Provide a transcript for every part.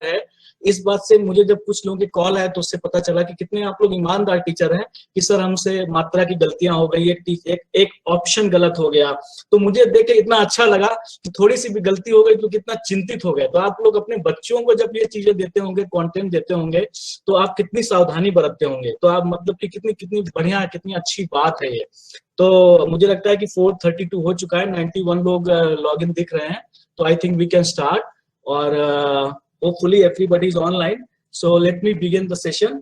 है। इस बात से मुझे जब कुछ लोगों के कॉल आए तो उससे पता चला कि कितने आप लोग ईमानदार टीचर हैं कि सर हमसे मात्रा की गलतियां हो गई, एक ऑप्शन गलत हो गया। तो मुझे देख के इतना अच्छा लगा कि थोड़ी सी भी गलती हो गई तो कितना चिंतित हो गए। तो आप लोग अपने बच्चों को जब ये चीजें देते होंगे, कंटेंट देते होंगे, तो आप कितनी सावधानी बरतते होंगे। तो आप मतलब कि कितनी कितनी बढ़िया, कितनी अच्छी बात है ये। तो मुझे लगता है कि 4:32 हो चुका है, 91 लोग लॉग इन दिख रहे हैं। तो I think we can start और hopefully everybody is online. So let me begin the session.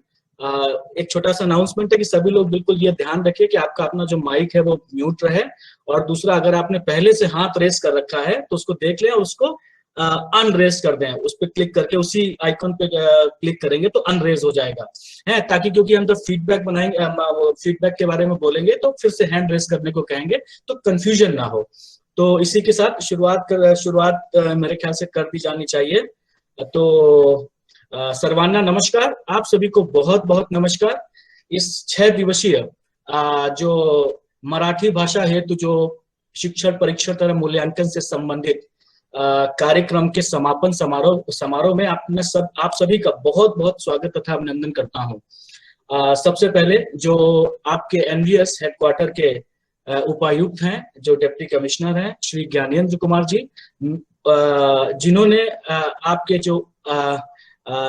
एक छोटा सा अनाउंसमेंट है कि सभी लोग बिल्कुल ये ध्यान रखिए कि आपका अपना जो माइक है वो म्यूट रहे। और दूसरा, अगर आपने पहले से हाथ रेस कर रखा है तो उसको देख लें और उसको अनरेज कर दें। उस पर क्लिक करके उसी आइकन पे क्लिक करेंगे तो अनरेज हो जाएगा है, ताकि क्योंकि हम जब फीडबैक बनाएंगे, फीडबैक के बारे में बोलेंगे तो फिर से हैंड रेस करने को कहेंगे तो कंफ्यूजन ना हो। तो इसी के साथ शुरुआत मेरे ख्याल से कर दी जानी चाहिए। तो सर्वांना नमस्कार, आप सभी को बहुत बहुत नमस्कार। इस 6 दिवसीय जो मराठी भाषा हेतु जो शिक्षण परीक्षण तथा मूल्यांकन से संबंधित कार्यक्रम के समापन समारोह में आप सभी का बहुत बहुत स्वागत तथा अभिनंदन करता हूं। सबसे पहले जो आपके एनवीएस हेडक्वार्टर के उपायुक्त हैं, जो डिप्टी कमिश्नर हैं, श्री ज्ञानेंद्र कुमार जी, जिन्होंने आपके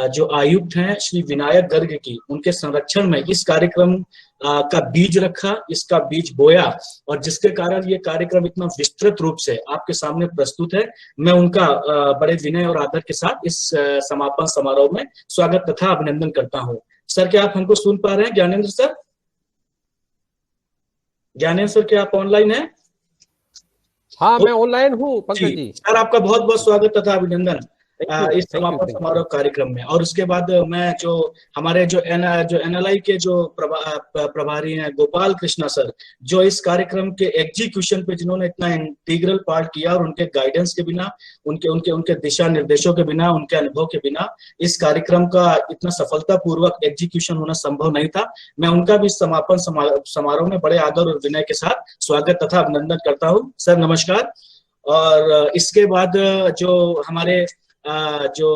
जो आयुक्त हैं श्री विनायक गर्ग की, उनके संरक्षण में इस कार्यक्रम का बीज रखा, इसका बीज बोया और जिसके कारण ये कार्यक्रम इतना विस्तृत रूप से आपके सामने प्रस्तुत है। मैं उनका बड़े विनय और आदर के साथ इस समापन समारोह में स्वागत तथा अभिनंदन करता हूं। सर, क्या आप हमको सुन पा रहे हैं? ज्ञानेंद्र सर, क्या आप ऑनलाइन हैं? हाँ, मैं ऑनलाइन हूँ पंकज जी। सर, आपका बहुत बहुत स्वागत तथा अभिनंदन इस समापन समारोह कार्यक्रम में। और उसके बाद मैं जो हमारे जो एनएलआई के जो प्रभारी हैं गोपाल कृष्णा सर, जो इस कार्यक्रम के एग्जीक्यूशन पे जिन्होंने इतना इंटीग्रल पार्ट किया और उनके गाइडेंस के बिना, उनके दिशा निर्देशों के बिना, उनके अनुभव के बिना इस कार्यक्रम का इतना सफलतापूर्वक एग्जीक्यूशन होना संभव नहीं था। मैं उनका भी समापन समारोह में बड़े आदर और विनय के साथ स्वागत तथा अभिनंदन करता हूँ। सर नमस्कार। और इसके बाद जो हमारी जो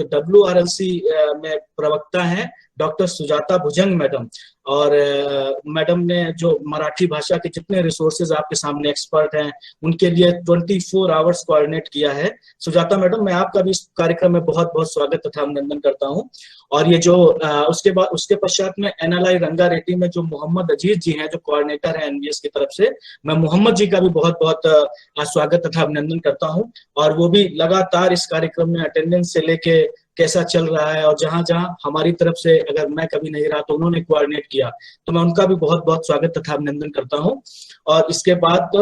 WRLC में प्रवक्ता हैं डॉक्टर सुजाता भुजंग मैडम, और मैडम ने जो मराठी भाषा के जितने रिसोर्सेज आपके सामने एक्सपर्ट हैं उनके लिए 24 आवर्स कोऑर्डिनेट किया है। सुजाता मैडम, मैं आपका भी इस कार्यक्रम में बहुत बहुत स्वागत तथा अभिनंदन करता हूं। और ये जो उसके पश्चात में NLI रंगारेड्डी में जो मोहम्मद अजीज जी हैं, जो कोऑर्डिनेटर हैं एनवीएस की तरफ से, मैं मोहम्मद जी का भी बहुत बहुत स्वागत तथा अभिनंदन करता हूं। और वो भी लगातार इस कार्यक्रम में अटेंडेंस से लेके कैसा चल रहा है, और जहां जहां हमारी तरफ से अगर मैं कभी नहीं रहा तो उन्होंने कोऑर्डिनेट किया, तो मैं उनका भी बहुत बहुत स्वागत तथा अभिनंदन करता हूं। और इसके बाद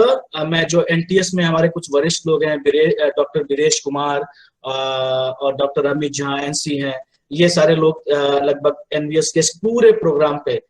मैं जो NTS में हमारे कुछ वरिष्ठ लोग हैं, डॉक्टर वीरेश कुमार और डॉक्टर अमित झा NC हैं, ये सारे लोग लगभग एनवीएस के पूरे प्रोग्राम पे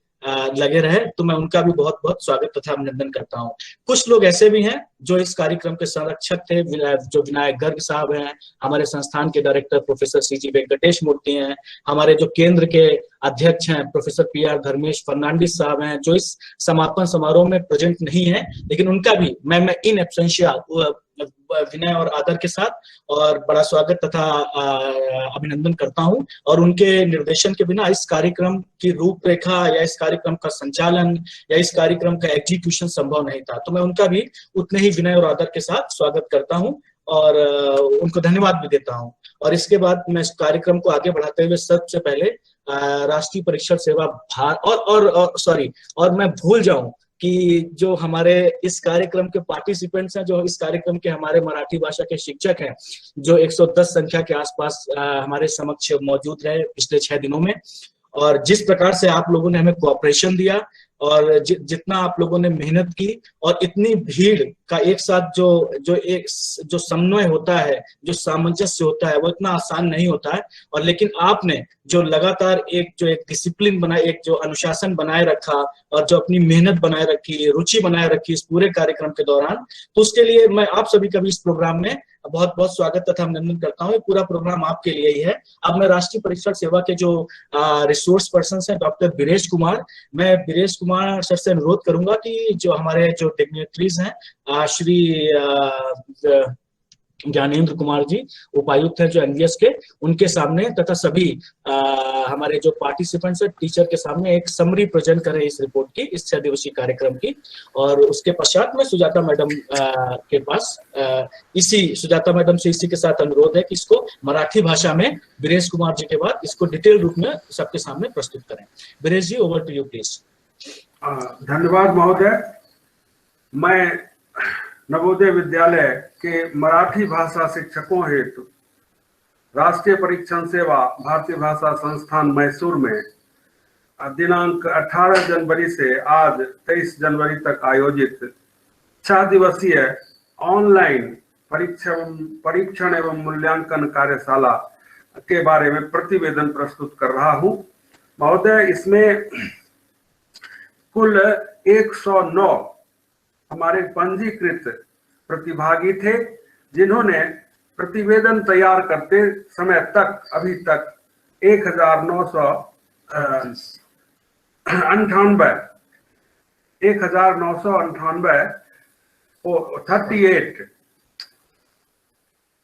लगे रहे, तो मैं उनका भी बहुत बहुत स्वागत तथा अभिनंदन करता हूं। कुछ लोग ऐसे भी हैं जो इस कार्यक्रम के संरक्षक थे, जो विनायक गर्ग साहब हैं, हमारे संस्थान के डायरेक्टर प्रोफेसर CG वेंकटेश मूर्ति हैं, हमारे जो केंद्र के अध्यक्ष हैं प्रोफेसर PR धर्मेश फर्नांडिस साहब हैं, जो इस समापन समारोह में प्रेजेंट नहीं है, लेकिन उनका भी मैं इन एब्सेंशिया विनय और आदर के साथ और बड़ा स्वागत तथा अभिनंदन करता हूं। और उनके निर्देशन के बिना इस कार्यक्रम की रूपरेखा या इस कार्यक्रम का संचालन या इस कार्यक्रम का एग्जीक्यूशन संभव नहीं था, तो मैं उनका भी उतने ही विनय और आदर के साथ स्वागत करता हूं और उनको धन्यवाद भी देता हूं। और इसके बाद मैं इस कार्यक्रम को आगे बढ़ाते हुए सबसे पहले राष्ट्रीय परीक्षण सेवा और मैं भूल जाऊं कि जो हमारे इस कार्यक्रम के पार्टिसिपेंट्स हैं, जो इस कार्यक्रम के हमारे मराठी भाषा के शिक्षक हैं, जो 110 संख्या के आसपास हमारे समक्ष मौजूद रहे पिछले 6 दिनों में, और जिस प्रकार से आप लोगों ने हमें कोऑपरेशन दिया और जितना आप लोगों ने मेहनत की, और इतनी भीड़ का एक साथ जो समन्वय होता है, जो सामंजस्य होता है, वो इतना आसान नहीं होता है। और लेकिन आपने जो लगातार एक डिसिप्लिन बनाए, एक जो अनुशासन बनाए रखा और जो अपनी मेहनत बनाए रखी, रुचि बनाए रखी इस पूरे कार्यक्रम के दौरान, तो उसके लिए मैं आप सभी का भी इस प्रोग्राम में बहुत बहुत स्वागत तथा अभिनंदन करता हूँ। ये पूरा प्रोग्राम आपके लिए ही है। अब मैं राष्ट्रीय परीक्षण सेवा के जो रिसोर्स पर्सन हैं डॉक्टर वीरेश कुमार, मैं वीरेश कुमार सर से अनुरोध करूंगा कि जो हमारे जो डिग्नेटरीज हैं, श्री ज्ञानेंद्र कुमार जी उपायुक्त हैं जो एनवीएस के, उनके सामने तथा सभी हमारे जो पार्टिसिपेंट्स है टीचर के सामने एक समरी प्रेजेंट करें इस रिपोर्ट की, इस 6 दिवसीय कार्यक्रम की। और उसके पश्चात में सुजाता मैडम के पास इसी सुजाता मैडम से इसी के साथ अनुरोध है कि इसको मराठी भाषा में बीरेश कुमार जी के बाद इसको डिटेल रूप में सबके सामने प्रस्तुत करें। बीरेश जी, ओवर टू यू प्लीज। धन्यवाद महोदय। मैं नवोदय विद्यालय के मराठी भाषा शिक्षकों हेतु राष्ट्रीय परीक्षण सेवा भारतीय भाषा संस्थान मैसूर में दिनांक 18 जनवरी से आज 23 जनवरी तक आयोजित 6 दिवसीय ऑनलाइन परीक्षण एवं मूल्यांकन कार्यशाला के बारे में प्रतिवेदन प्रस्तुत कर रहा हूं। महोदय, इसमें कुल 109 हमारे पंजीकृत प्रतिभागी थे, जिन्होंने प्रतिवेदन तैयार करते समय तक अभी तक 38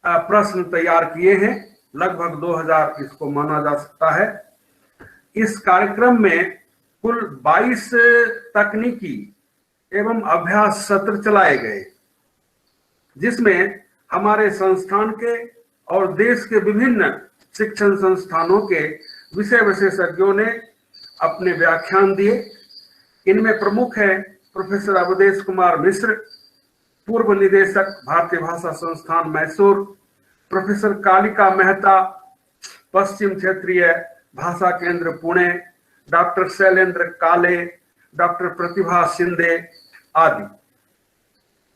प्रश्न तैयार किए हैं। लगभग 2000 इसको माना जा सकता है। इस कार्यक्रम में कुल 22 तकनीकी एवं अभ्यास सत्र चलाए गए, जिसमें हमारे संस्थान के और देश के विभिन्न शिक्षण संस्थानों के विषय विशेषज्ञों ने अपने व्याख्यान दिए। इनमें प्रमुख है प्रोफेसर अवधेश कुमार मिश्र, पूर्व निदेशक भारतीय भाषा संस्थान मैसूर, प्रोफेसर कालिका मेहता, पश्चिम क्षेत्रीय भाषा केंद्र पुणे, डॉक्टर शैलेंद्र काले, डॉक्टर प्रतिभा शिंदे आदि।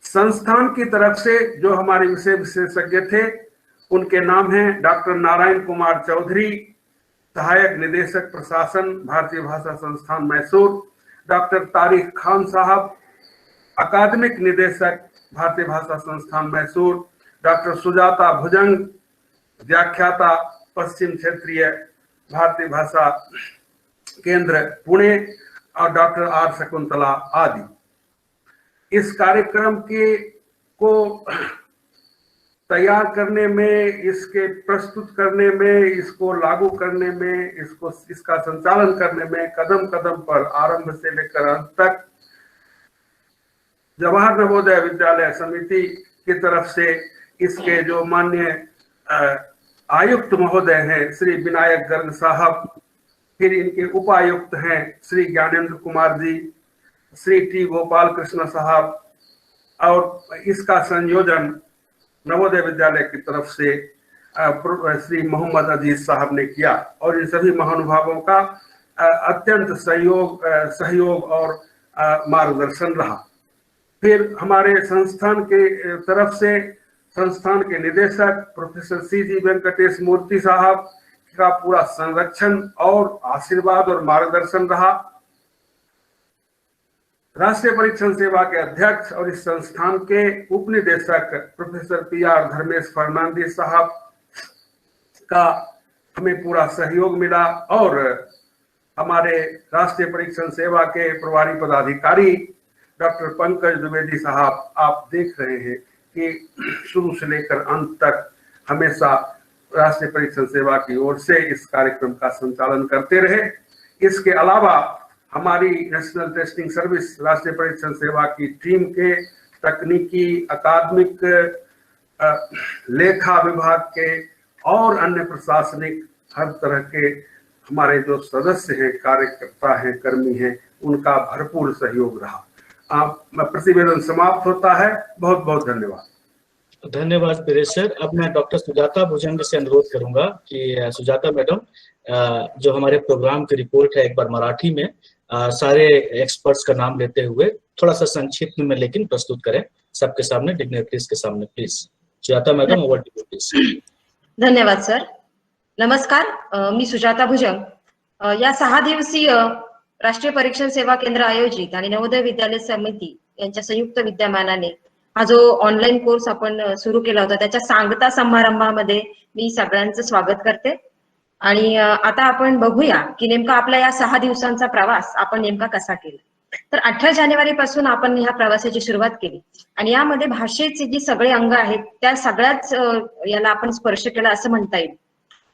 संस्थान की तरफ से जो हमारे विषय विशेषज्ञ थे उनके नाम हैं डॉक्टर नारायण कुमार चौधरी, सहायक निदेशक प्रशासन भारतीय भाषा संस्थान मैसूर, डॉक्टर तारिक खान साहब, अकादमिक निदेशक भारतीय भाषा संस्थान मैसूर, डॉक्टर सुजाता भुजंग, व्याख्याता पश्चिम क्षेत्रीय भारतीय भाषा केंद्र पुणे, और डॉक्टर आर शकुंतला आदि। इस कार्यक्रम को तैयार करने में, इसके प्रस्तुत करने में, इसको लागू करने में, इसका संचालन करने में कदम कदम पर आरंभ से लेकर अंत तक जवाहर नवोदय विद्यालय समिति की तरफ से इसके जो माननीय आयुक्त महोदय हैं श्री विनायक गर्ग साहब, फिर इनके उपायुक्त हैं श्री ज्ञानेंद्र कुमार जी, श्री टी गोपाल कृष्ण साहब, और इसका संयोजन नवोदय विद्यालय की तरफ से श्री मोहम्मद अजीज साहब ने किया। और इन सभी महानुभावों का अत्यंत सहयोग और मार्गदर्शन रहा। फिर हमारे संस्थान के तरफ से संस्थान के निदेशक प्रोफेसर CG वेंकटेश मूर्ति साहब का पूरा संरक्षण और आशीर्वाद और मार्गदर्शन रहा। राष्ट्रीय परीक्षण सेवा के अध्यक्ष और इस संस्थान के उपनिदेशक प्रोफेसर PR धर्मेश फर्नांडिस साहब का हमें पूरा सहयोग मिला, और हमारे राष्ट्रीय परीक्षण सेवा के प्रभारी पदाधिकारी डॉक्टर पंकज द्विवेदी साहब, आप देख रहे हैं कि शुरू से लेकर अंत तक हमेशा राष्ट्रीय परीक्षण सेवा की ओर से इस कार्यक्रम का संचालन करते रहे। इसके अलावा हमारी नेशनल टेस्टिंग सर्विस राष्ट्रीय परीक्षण सेवा की टीम के तकनीकी, अकादमिक, लेखा विभाग के और अन्य प्रशासनिक हर तरह के हमारे जो सदस्य हैं, कार्यकर्ता हैं, कर्मी हैं, उनका भरपूर सहयोग रहा। प्रतिवेदन समाप्त होता है। बहुत बहुत धन्यवाद। धन्यवाद बीरेश सर। अब मैं डॉक्टर सुजाता भुजंग से अनुरोध करूंगा कि सुजाता मैडम जो हमारे प्रोग्राम की रिपोर्ट है एक बार मराठी में सारे एक्सपर्ट्स का नाम लेते हुए थोड़ा सा संक्षिप्त में लेकिन प्रस्तुत करें सबके सामने, डिग्नेटरीज के सामने। Please Sujata madam, over to you please. धन्यवाद सर। नमस्कार, मी सुजाता भुजंग। या 6 दिवसीय राष्ट्रीय परीक्षण सेवा केंद्र आयोजित आणि नवोदय विद्यालय समिती यांच्या संयुक्त विद्यमानाने हा जो ऑनलाईन कोर्स आपण सुरू केला होता त्याच्या सांगता समारंभामध्ये मी सगळ्यांचं स्वागत करते। आणि आता आपण बघूया की नेमका आपला या 6 दिवसांचा प्रवास आपण नेमका कसा केला। तर 18 जानेवारी पासून आपण ह्या प्रवासाची सुरुवात केली आणि यामध्ये भाषेचे जी सगळे अंग आहेत त्या सगळ्याच याला आपण स्पर्श केला असं म्हणता येईल.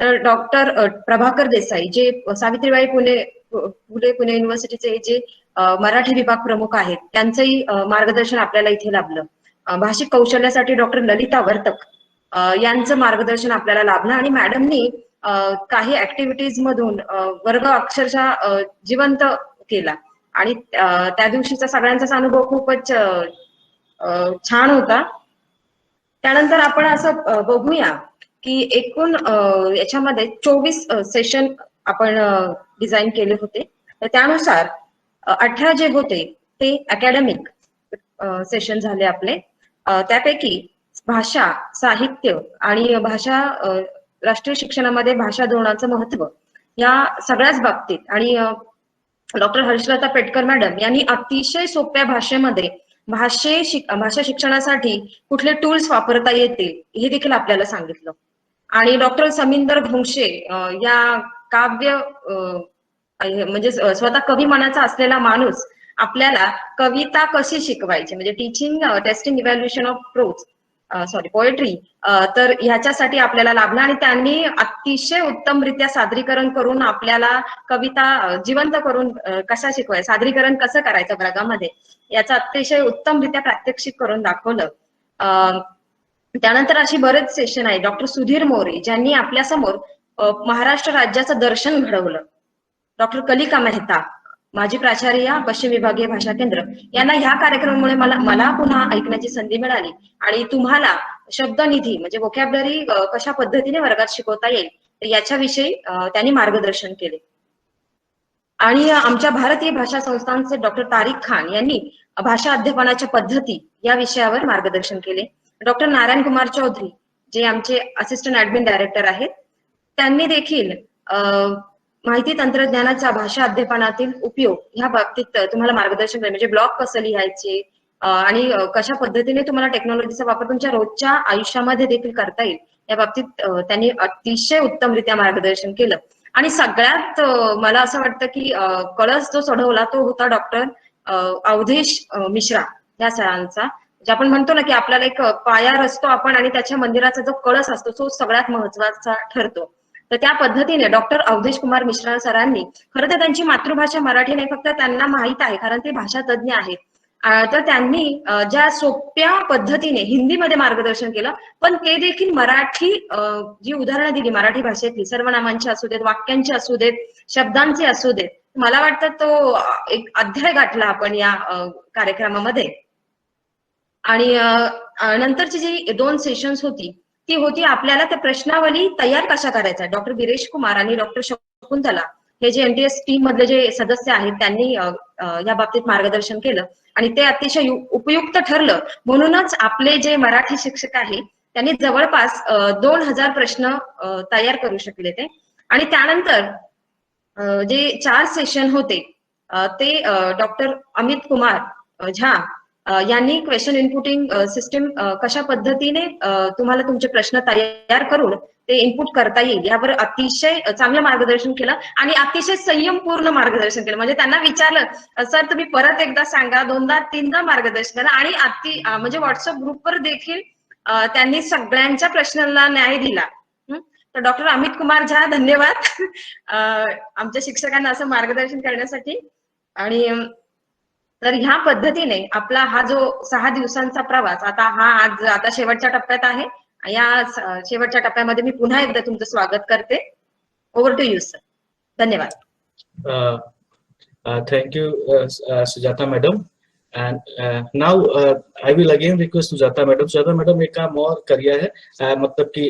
तर डॉक्टर प्रभाकर देसाई जे सावित्रीबाई फुले पुणे युनिव्हर्सिटीचे जे मराठी विभाग प्रमुख आहेत त्यांचंही मार्गदर्शन आपल्याला इथे लाभलं. भाषिक कौशल्यासाठी डॉक्टर ललिता वर्तक यांचं मार्गदर्शन आपल्याला लाभलं आणि मॅडमनी काही ऍक्टिव्हिटीज मधून वर्ग अक्षरशः जिवंत केला आणि त्या दिवशीचा सगळ्यांचाच अनुभव खूपच छान होता. त्यानंतर आपण असं बघूया की एकूण याच्यामध्ये 24 सेशन आपण डिझाईन केले होते. तर त्यानुसार 18 जे होते ते अकॅडमिक सेशन झाले आपले. त्यापैकी भाषा, साहित्य आणि भाषा राष्ट्रीय शिक्षणामध्ये भाषा धोरणाचं महत्व या सगळ्याच बाबतीत आणि डॉक्टर हर्षलता पेटकर मॅडम यांनी अतिशय सोप्या भाषेमध्ये भाषा शिक्षणासाठी कुठले टूल्स वापरता येतील हे देखील आपल्याला सांगितलं. आणि डॉक्टर समिंदर घोंगशे या काव्य म्हणजे स्वतः कवी मनाचा असलेला माणूस आपल्याला कविता कशी शिकवायची म्हणजे teaching testing evaluation of pros poetry तर ह्याच्यासाठी आपल्याला लाभला आणि त्यांनी अतिशय उत्तमरित्या सादरीकरण करून आपल्याला कविता जिवंत करून कशा शिकवायचं, सादरीकरण कसं करायचं वर्गामध्ये याचं अतिशय उत्तमरित्या प्रात्यक्षिक करून दाखवलं. त्यानंतर अशी बरेच सेशन आहे. डॉक्टर सुधीर मोरे ज्यांनी आपल्या समोर महाराष्ट्र राज्याचं दर्शन घडवलं. डॉक्टर कलिका मेहता माजी प्राचार्य पश्चिम विभागीय भाषा केंद्र यांना ह्या कार्यक्रमामुळे मला पुन्हा ऐकण्याची संधी मिळाली आणि तुम्हाला शब्दनिधी म्हणजे व्होकॅब्युलरी कशा पद्धतीने वर्गात शिकवता येईल याच्याविषयी त्यांनी मार्गदर्शन केले. आणि आमच्या भारतीय भाषा संस्थांचे डॉक्टर तारिक खान यांनी भाषा अध्यापनाच्या पद्धती या विषयावर मार्गदर्शन केले. डॉक्टर नारायण कुमार चौधरी जे आमचे असिस्टंट ऍडमिन डायरेक्टर आहेत त्यांनी देखील माहिती तंत्रज्ञानाचा भाषा अध्यापनातील उपयोग ह्या बाबतीत तुम्हाला मार्गदर्शन केले. म्हणजे ब्लॉग कसं लिहायचे आणि कशा पद्धतीने तुम्हाला टेक्नॉलॉजीचा वापर तुमच्या रोजच्या आयुष्यामध्ये देखील करता येईल या बाबतीत त्यांनी अतिशय उत्तमरित्या मार्गदर्शन केलं. आणि सगळ्यात मला असं वाटतं की कळस जो चढवला तो होता डॉक्टर अवधेश मिश्रा या सरांचा. जे आपण म्हणतो ना की आपल्याला एक पाया रचतो आपण आणि त्याच्या मंदिराचा जो कळस असतो तो सगळ्यात महत्वाचा ठरतो. तर त्या पद्धतीने डॉक्टर अवधेश कुमार मिश्रा सरांनी खरं तर त्यांची मातृभाषा मराठी नाही फक्त त्यांना माहित आहे कारण ते भाषा तज्ज्ञ आहेत. तर त्यांनी ज्या सोप्या पद्धतीने हिंदीमध्ये मार्गदर्शन केलं पण ते देखील मराठी जी उदाहरणं दिली मराठी भाषेतली सर्वनामांची असू देत, वाक्यांची असू देत, शब्दांची असू देत, मला वाटतं तो एक अध्याय गाठला आपण या कार्यक्रमामध्ये. आणि नंतरची जी 2 सेशन्स होती ती होती आपल्याला त्या प्रश्नावली तयार कशा करायचा. डॉक्टर गिरीश कुमार आणि डॉक्टर शकुंतला हे जे एनटीएस टीम मधले जे सदस्य आहेत त्यांनी या बाबतीत मार्गदर्शन केलं आणि ते अतिशय उपयुक्त ठरलं. म्हणूनच आपले जे मराठी शिक्षक आहेत त्यांनी जवळपास 2000 प्रश्न तयार करू शकले ते. आणि त्यानंतर जे 4 सेशन होते ते डॉक्टर अमित कुमार झा यांनी क्वेश्चन इनपुटिंग सिस्टीम कशा पद्धतीने तुम्हाला तुमचे प्रश्न तयार करून ते इनपुट करता येईल यावर अतिशय चांगलं मार्गदर्शन केलं आणि अतिशय संयमपूर्ण मार्गदर्शन केलं. म्हणजे त्यांना विचारलं सर तुम्ही परत एकदा सांगा, 2दा 3दा मार्गदर्शन केलं आणि म्हणजे व्हॉट्सअप ग्रुपवर देखील त्यांनी सगळ्यांच्या प्रश्नांना न्याय दिला. तर डॉक्टर अमित कुमार झा धन्यवाद आमच्या शिक्षकांना असं मार्गदर्शन करण्यासाठी. आणि तर ह्या पद्धतीने आपला हा जो 6 दिवसांचा प्रवास आता शेवटच्या टप्प्यात आहे. या शेवटच्या टप्प्यामध्ये मी पुन्हा एकदा तुमचं स्वागत करते. Over to you sir. धन्यवाद. Thank you Sujata madam. And now I will again request Sujata madam. Sujata madam एक काम और करिए है मतलब कि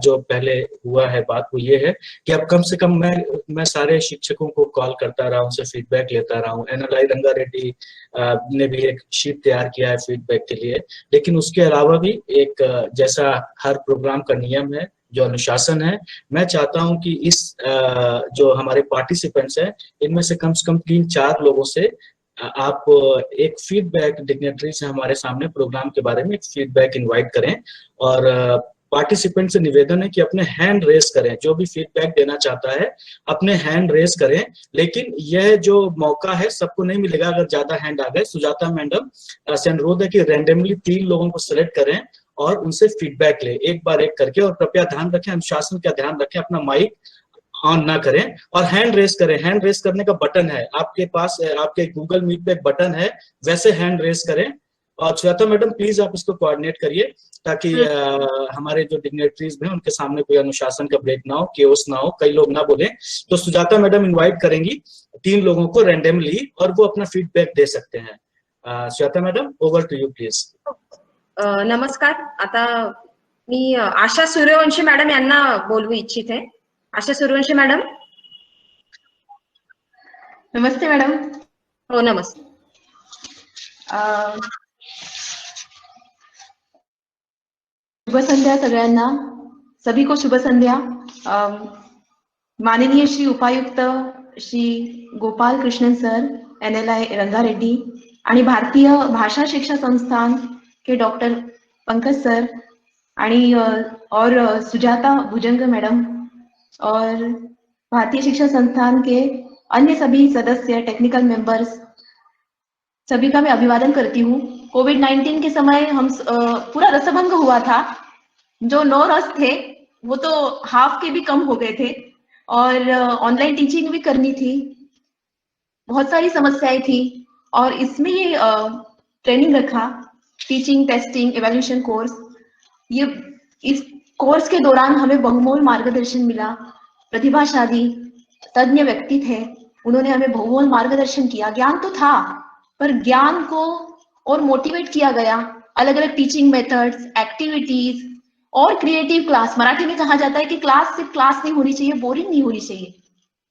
जो पहले हुआ है बात वो ये है कि अब कम से कम मैं सारे शिक्षकों को कॉल करता रहा, उनसे फीडबैक लेता रहा हूँ. NLI रंगा रेड्डी ने भी एक शीट तैयार किया है फीडबैक के लिए. लेकिन उसके अलावा भी एक जैसा हर प्रोग्राम का नियम है, जो अनुशासन है, मैं चाहता हूं कि इस जो हमारे पार्टिसिपेंट्स हैं इनमें से कम 3-4 लोगों से आप एक फीडबैक डिग्नेटरी से हमारे सामने प्रोग्राम के बारे में एक फीडबैक इनवाइट करें. और पार्टिसिपेंट से निवेदन है कि अपने हैंड रेस करें, जो भी फीडबैक देना चाहता है अपने हैंड रेस करें। लेकिन यह जो मौका है सबको नहीं मिलेगा अगर ज्यादा हैंड आ गए। सुजाता मैडम से अनुरोध है कि रैंडमली 3 लोगों को सिलेक्ट करें और उनसे फीडबैक ले एक बार एक करके। और कृपया ध्यान रखें, अनुशासन का ध्यान रखें, अपना माइक ऑन ना करें और हैंड रेस करें। हैंड रेस करने का बटन है आपके पास, आपके गूगल मीट पे एक बटन है, वैसे हैंड रेस करें। और सुजाता मैडम प्लीज आप इसको कोऑर्डिनेट करिए ताकि हमारे जो डिग्नेटरीज हैं उनके सामने कोई अनुशासन का ब्रेक ना हो, केओस ना हो, कई लोग ना बोले। तो सुजाता मैडम इनवाइट करेंगी 3 लोगों को रैंडमली और वो अपना फीडबैक दे सकते हैं। Sujata madam over to you please. नमस्कार. आता मी आशा सूर्यवंशी मॅडम यांना बोलवू इच्छिते. आशा सूर्यवंशी मॅडम. नमस्ते मैडम. हो नमस्ते. शुभ संध्या सगळ्यांना. सभी को शुभ संध्या. माननीय श्री उपायुक्त श्री गोपाल कृष्णन सर NLI रंगारेड्डी आणि भारतीय भाषा शिक्षा संस्थान के डॉक्टर पंकज सर और सुजाता भुजंग मैडम और भारतीय शिक्षा संस्थान के अन्य सभी सदस्य टेक्निकल मेंबर्स, सभी का मैं अभिवादन करती हूँ। कोविड-19 के समय हम पूरा रसभंग हुआ था। जो 9 रस थे वो तो हाफ के भी कम हो गए थे और ऑनलाइन टीचिंग भी करनी थी, बहुत सारी समस्याएं थी और इसमें ये ट्रेनिंग रखा, टीचिंग टेस्टिंग इवैल्यूएशन कोर्स। ये इस कोर्स के दौरान हमें बहुमूल्य मार्गदर्शन मिला। प्रतिभाशाली तज्ञ व्यक्ति थे, उन्होंने हमें बहुमूल्य मार्गदर्शन किया। ज्ञान तो था पर ज्ञान को और मोटिवेट किया गया। अलग अलग टीचिंग मेथड्स, एक्टिविटीज और क्रिएटिव क्लास। मराठी में कहा जाता है कि क्लास सिर्फ क्लास नहीं होनी चाहिए, बोरिंग नहीं होनी चाहिए,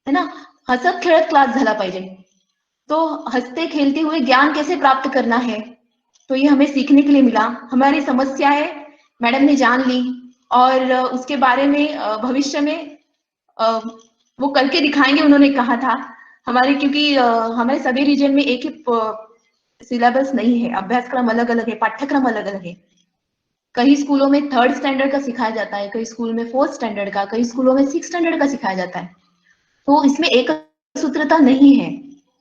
है ना, हसत खेळत क्लास झाला पाहिजे। तो हंसते खेलते हुए ज्ञान कैसे प्राप्त करना है, तो ये हमें सीखने के लिए मिला। हमारी समस्याएं मैडम ने जान ली और उसके बारे में भविष्य में वो करके दिखाएंगे, उन्होंने कहा था। हमारे क्योंकि हमारे सभी रीजन में एक ही सिलेबस नहीं है, अभ्यासक्रम अलग अलग है, पाठ्यक्रम अलग अलग है। कई स्कूलों में 3rd स्टैंडर्ड का सिखाया जाता है, कई स्कूल में 4th स्टैंडर्ड का, कई स्कूलों में 6th स्टैंडर्ड का सिखाया जाता है। तो इसमें एक सूत्रता नहीं है,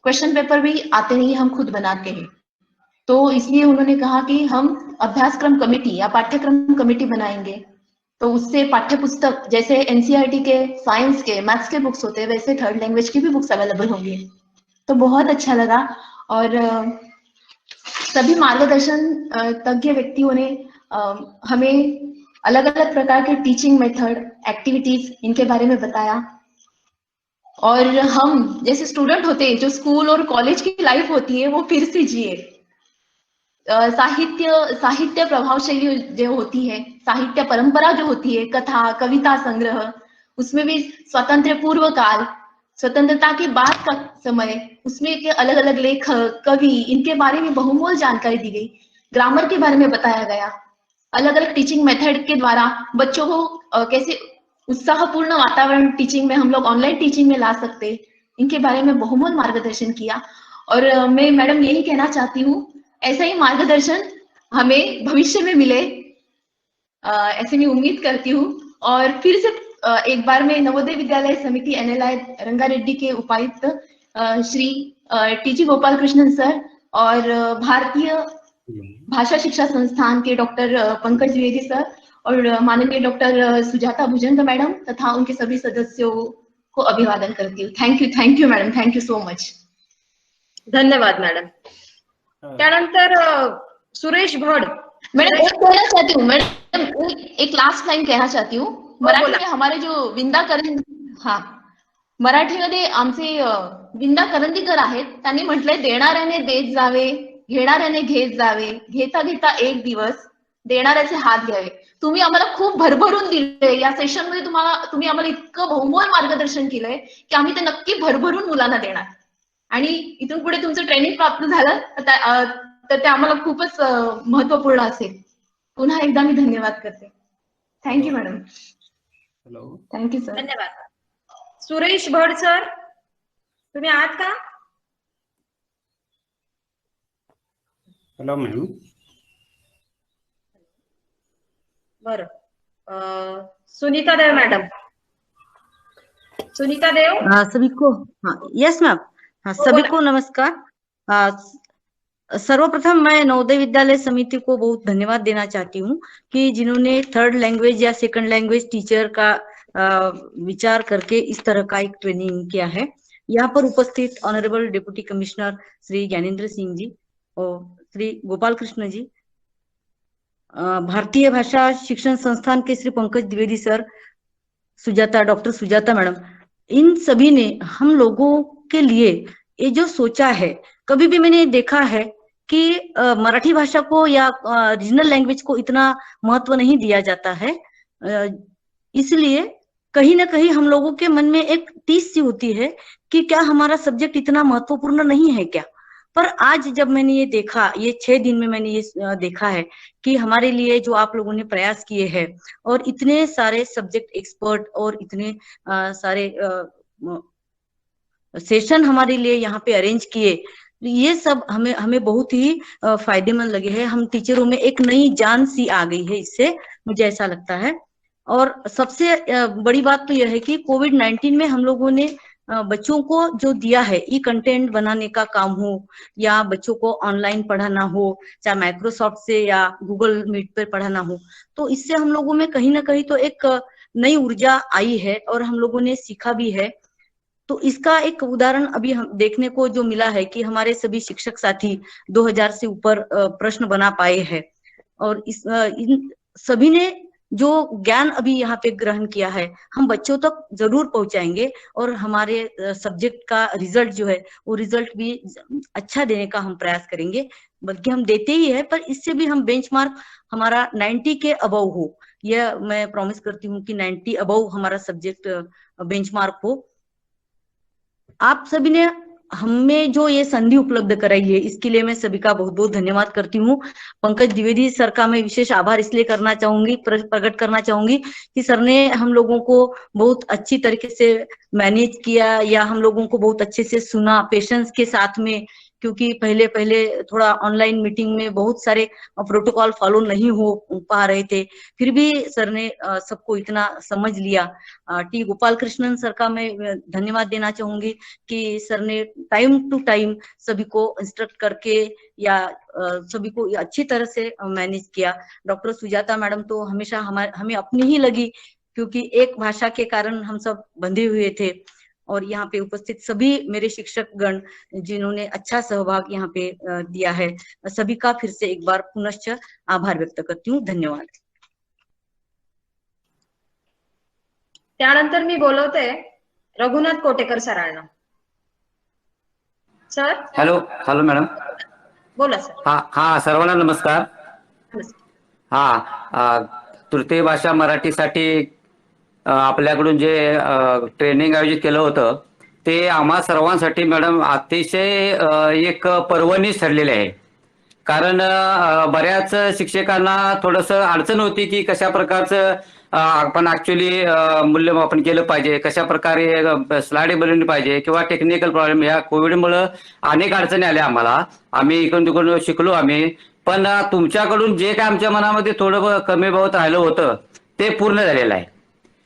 क्वेश्चन पेपर भी आते नहीं, हम खुद बनाते हैं। तो इसलिए उन्होंने कहा कि हम अभ्यासक्रम कमेटी या पाठ्यक्रम कमेटी बनाएंगे। तो उससे पाठ्य पुस्तक जैसे NCERT के साइंस के, मैथ्स के बुक्स होते हैं, वैसे 3rd लैंग्वेज की भी बुक्स अवेलेबल होंगी। तो बहुत अच्छा लगा और सभी मार्गदर्शन तज्ञ व्यक्तियों ने हमें अलग अलग प्रकार के टीचिंग मेथड, एक्टिविटीज इनके बारे में बताया। और हम जैसे स्टूडेंट होते हैं, जो स्कूल और कॉलेज की लाइफ होती है वो फिर से जिए। साहित्य प्रभावशैली जो होती है, साहित्य परंपरा जो होती है, कथा कविता संग्रह, उसमें भी स्वतंत्र पूर्व काल, स्वतंत्रता के बाद का समय, उसमें के अलग अलग लेखक, कवि, इनके बारे में बहुमूल्य जानकारी दी गई। ग्रामर के बारे में बताया गया। अलग अलग टीचिंग मेथड के द्वारा बच्चों को कैसे उत्साहपूर्ण वातावरण टीचिंग में हम लोग ऑनलाइन टीचिंग में ला सकते, इनके बारे में बहुमूल्य मार्गदर्शन किया। और मैं मैडम यही कहना चाहती हूँ, ऐसा ही मार्गदर्शन हमें भविष्य में मिले, ऐसे मैं उम्मीद करती हूँ। और फिर से एक बार मैं नवोदय विद्यालय समिति NLI रंगारेड्डी के उपायुक्त श्री TG गोपाल कृष्णन सर और भारतीय भाषा शिक्षा संस्थान के डॉक्टर पंकज द्विवेदी सर और माननीय डॉक्टर सुजाता भुजंग मैडम तथा उनके सभी सदस्यों को अभिवादन करती हूँ। Thank you madam, thank you so much. धन्यवाद मॅडम. त्यानंतर सुरेश भड. मैडम एक कहना चाहती हूँ, मैडम एक लास्ट लाइन कहना चाहती हूँ. मराठी में हमारे जो विंदा करंदी, हाँ मराठीमध्ये आमचे विंदा करंदीकर आहेत, त्यांनी म्हटलंय देणाऱ्याने देत जावे, घेणाऱ्याने घेत जावे, घेता घेता एक दिवस देणाऱ्याचे हात घ्यावे. तुम्ही आम्हाला खूप भरभरून दिले या सेशन मध्ये, तुम्ही आम्हाला इतकं बहुमोल मार्गदर्शन केलंय की आम्ही ते नक्की भरभरून मुलांना देणार. आणि इथून पुढे तुमचं ट्रेनिंग प्राप्त झालं तर ते आम्हाला खूपच महत्वपूर्ण असेल. पुन्हा एकदा मी धन्यवाद करते. Thank you madam. Hello, thank you sir. धन्यवाद. सुरेश भड सर, तुम्ही आहात का? Hello ma'am. बरं. सुनीता देव मैडम। सुनीता देव। सभी को, हाँ यस मैम, हाँ सभी को नमस्कार। सर्वप्रथम मैं नवोदय विद्यालय समिति को बहुत धन्यवाद देना चाहती हूँ कि जिन्होंने थर्ड लैंग्वेज या सेकंड लैंग्वेज टीचर का विचार करके इस तरह का एक ट्रेनिंग किया है। यहाँ पर उपस्थित honourable deputy commissioner Shri Gyanendra Singh ji और श्री गोपाल कृष्ण जी, भारतीय भाषा शिक्षण संस्थान के Shri Pankaj Dwivedi sir, doctor Sujata madam, इन सभी ने हम लोगों के लिए ये जो सोचा है, कभी भी मैंने देखा है कि मराठी भाषा को या रीजनल लैंग्वेज को इतना महत्व नहीं दिया जाता है, इसलिए कहीं ना कहीं हम लोगों के मन में एक टीस सी होती है कि क्या हमारा सब्जेक्ट इतना महत्वपूर्ण नहीं है क्या। पर आज जब मैंने ये देखा, ये 6 दिन में मैंने ये देखा है कि हमारे लिए जो आप लोगों ने प्रयास किए हैं और इतने सारे सब्जेक्ट एक्सपर्ट और इतने सारे सेशन हमारे लिए यहाँ पे अरेंज किए, ये सब हमें बहुत ही फायदेमंद लगे हैं। हम टीचरों में एक नई जान सी आ गई है इससे, मुझे ऐसा लगता है। और सबसे बड़ी बात तो यह है कि कोविड-19 में हम लोगों ने बच्चों को जो दिया है, ई कंटेंट बनाने का काम हो या बच्चों को ऑनलाइन पढ़ाना हो, चाहे माइक्रोसॉफ्ट से या गूगल मीट पर पढ़ाना हो, तो इससे हम लोगों में कहीं ना कहीं तो एक नई ऊर्जा आई है और हम लोगों ने सीखा भी है। तो इसका एक उदाहरण अभी हम देखने को जो मिला है कि हमारे सभी शिक्षक साथी 2000 से ऊपर प्रश्न बना पाए हैं और इन सभी ने जो ज्ञान अभी यहाँ पे ग्रहण किया है हम बच्चों तक जरूर पहुंचाएंगे और हमारे सब्जेक्ट का रिजल्ट जो है वो रिजल्ट भी अच्छा देने का हम प्रयास करेंगे, बल्कि हम देते ही है, पर इससे भी हम बेंचमार्क हमारा 90 के अबव हो। यह मैं प्रॉमिस करती हूँ कि 90 अबव हमारा सब्जेक्ट बेंचमार्क हो। आप सभी ने हमें जो ये संधि उपलब्ध कराई है, इसके लिए मैं सभी का बहुत बहुत धन्यवाद करती हूँ। पंकज द्विवेदी सर का मैं विशेष आभार इसलिए करना चाहूंगी, प्रकट करना चाहूंगी कि सर ने हम लोगों को बहुत अच्छी तरीके से मैनेज किया या हम लोगों को बहुत अच्छे से सुना, पेशेंस के साथ में, क्योंकि पहले थोड़ा ऑनलाइन मीटिंग में बहुत सारे प्रोटोकॉल फॉलो नहीं हो पा रहे थे, फिर भी सर ने सबको इतना समझ लिया। टी गोपाल कृष्णन सर का मैं धन्यवाद देना चाहूंगी कि सर ने टाइम टू टाइम सभी को इंस्ट्रक्ट करके या सभी को अच्छी तरह से मैनेज किया। डॉक्टर सुजाता मैडम तो हमेशा हमें अपनी ही लगी, क्योंकि एक भाषा के कारण हम सब बंधे हुए थे। और यहाँ पे उपस्थित सभी मेरे शिक्षक गण जिन्होंने अच्छा सहभाग यहाँ पे दिया है, सभी का फिर से एक बार पुनश्च आभार व्यक्त करती हूँ। धन्यवाद। त्यानंतर मी बोलवते रघुनाथ कोटेकर सरांना। सर। हॅलो मॅडम, बोला सर। हा सर्वांना नमस्कार। तृतीय भाषा मराठीसाठी आपल्याकडून जे ट्रेनिंग आयोजित केलं होतं ते आम्हा सर्वांसाठी मॅडम अतिशय एक पर्वणीच ठरलेली आहे। कारण बऱ्याच शिक्षकांना थोडंसं अडचण होती की कशा प्रकारचं आपण ऍक्च्युली मूल्यमापन केलं पाहिजे, कशा प्रकारे स्लाइड बनवली पाहिजे किंवा टेक्निकल प्रॉब्लेम, या कोविडमुळे अनेक अडचणी आल्या आम्हाला, आम्ही इकडून तिकडून शिकलो आम्ही, पण तुमच्याकडून जे काय आमच्या मनामध्ये थोडं कमी बहुत राहिलं होतं ते पूर्ण झालेलं आहे।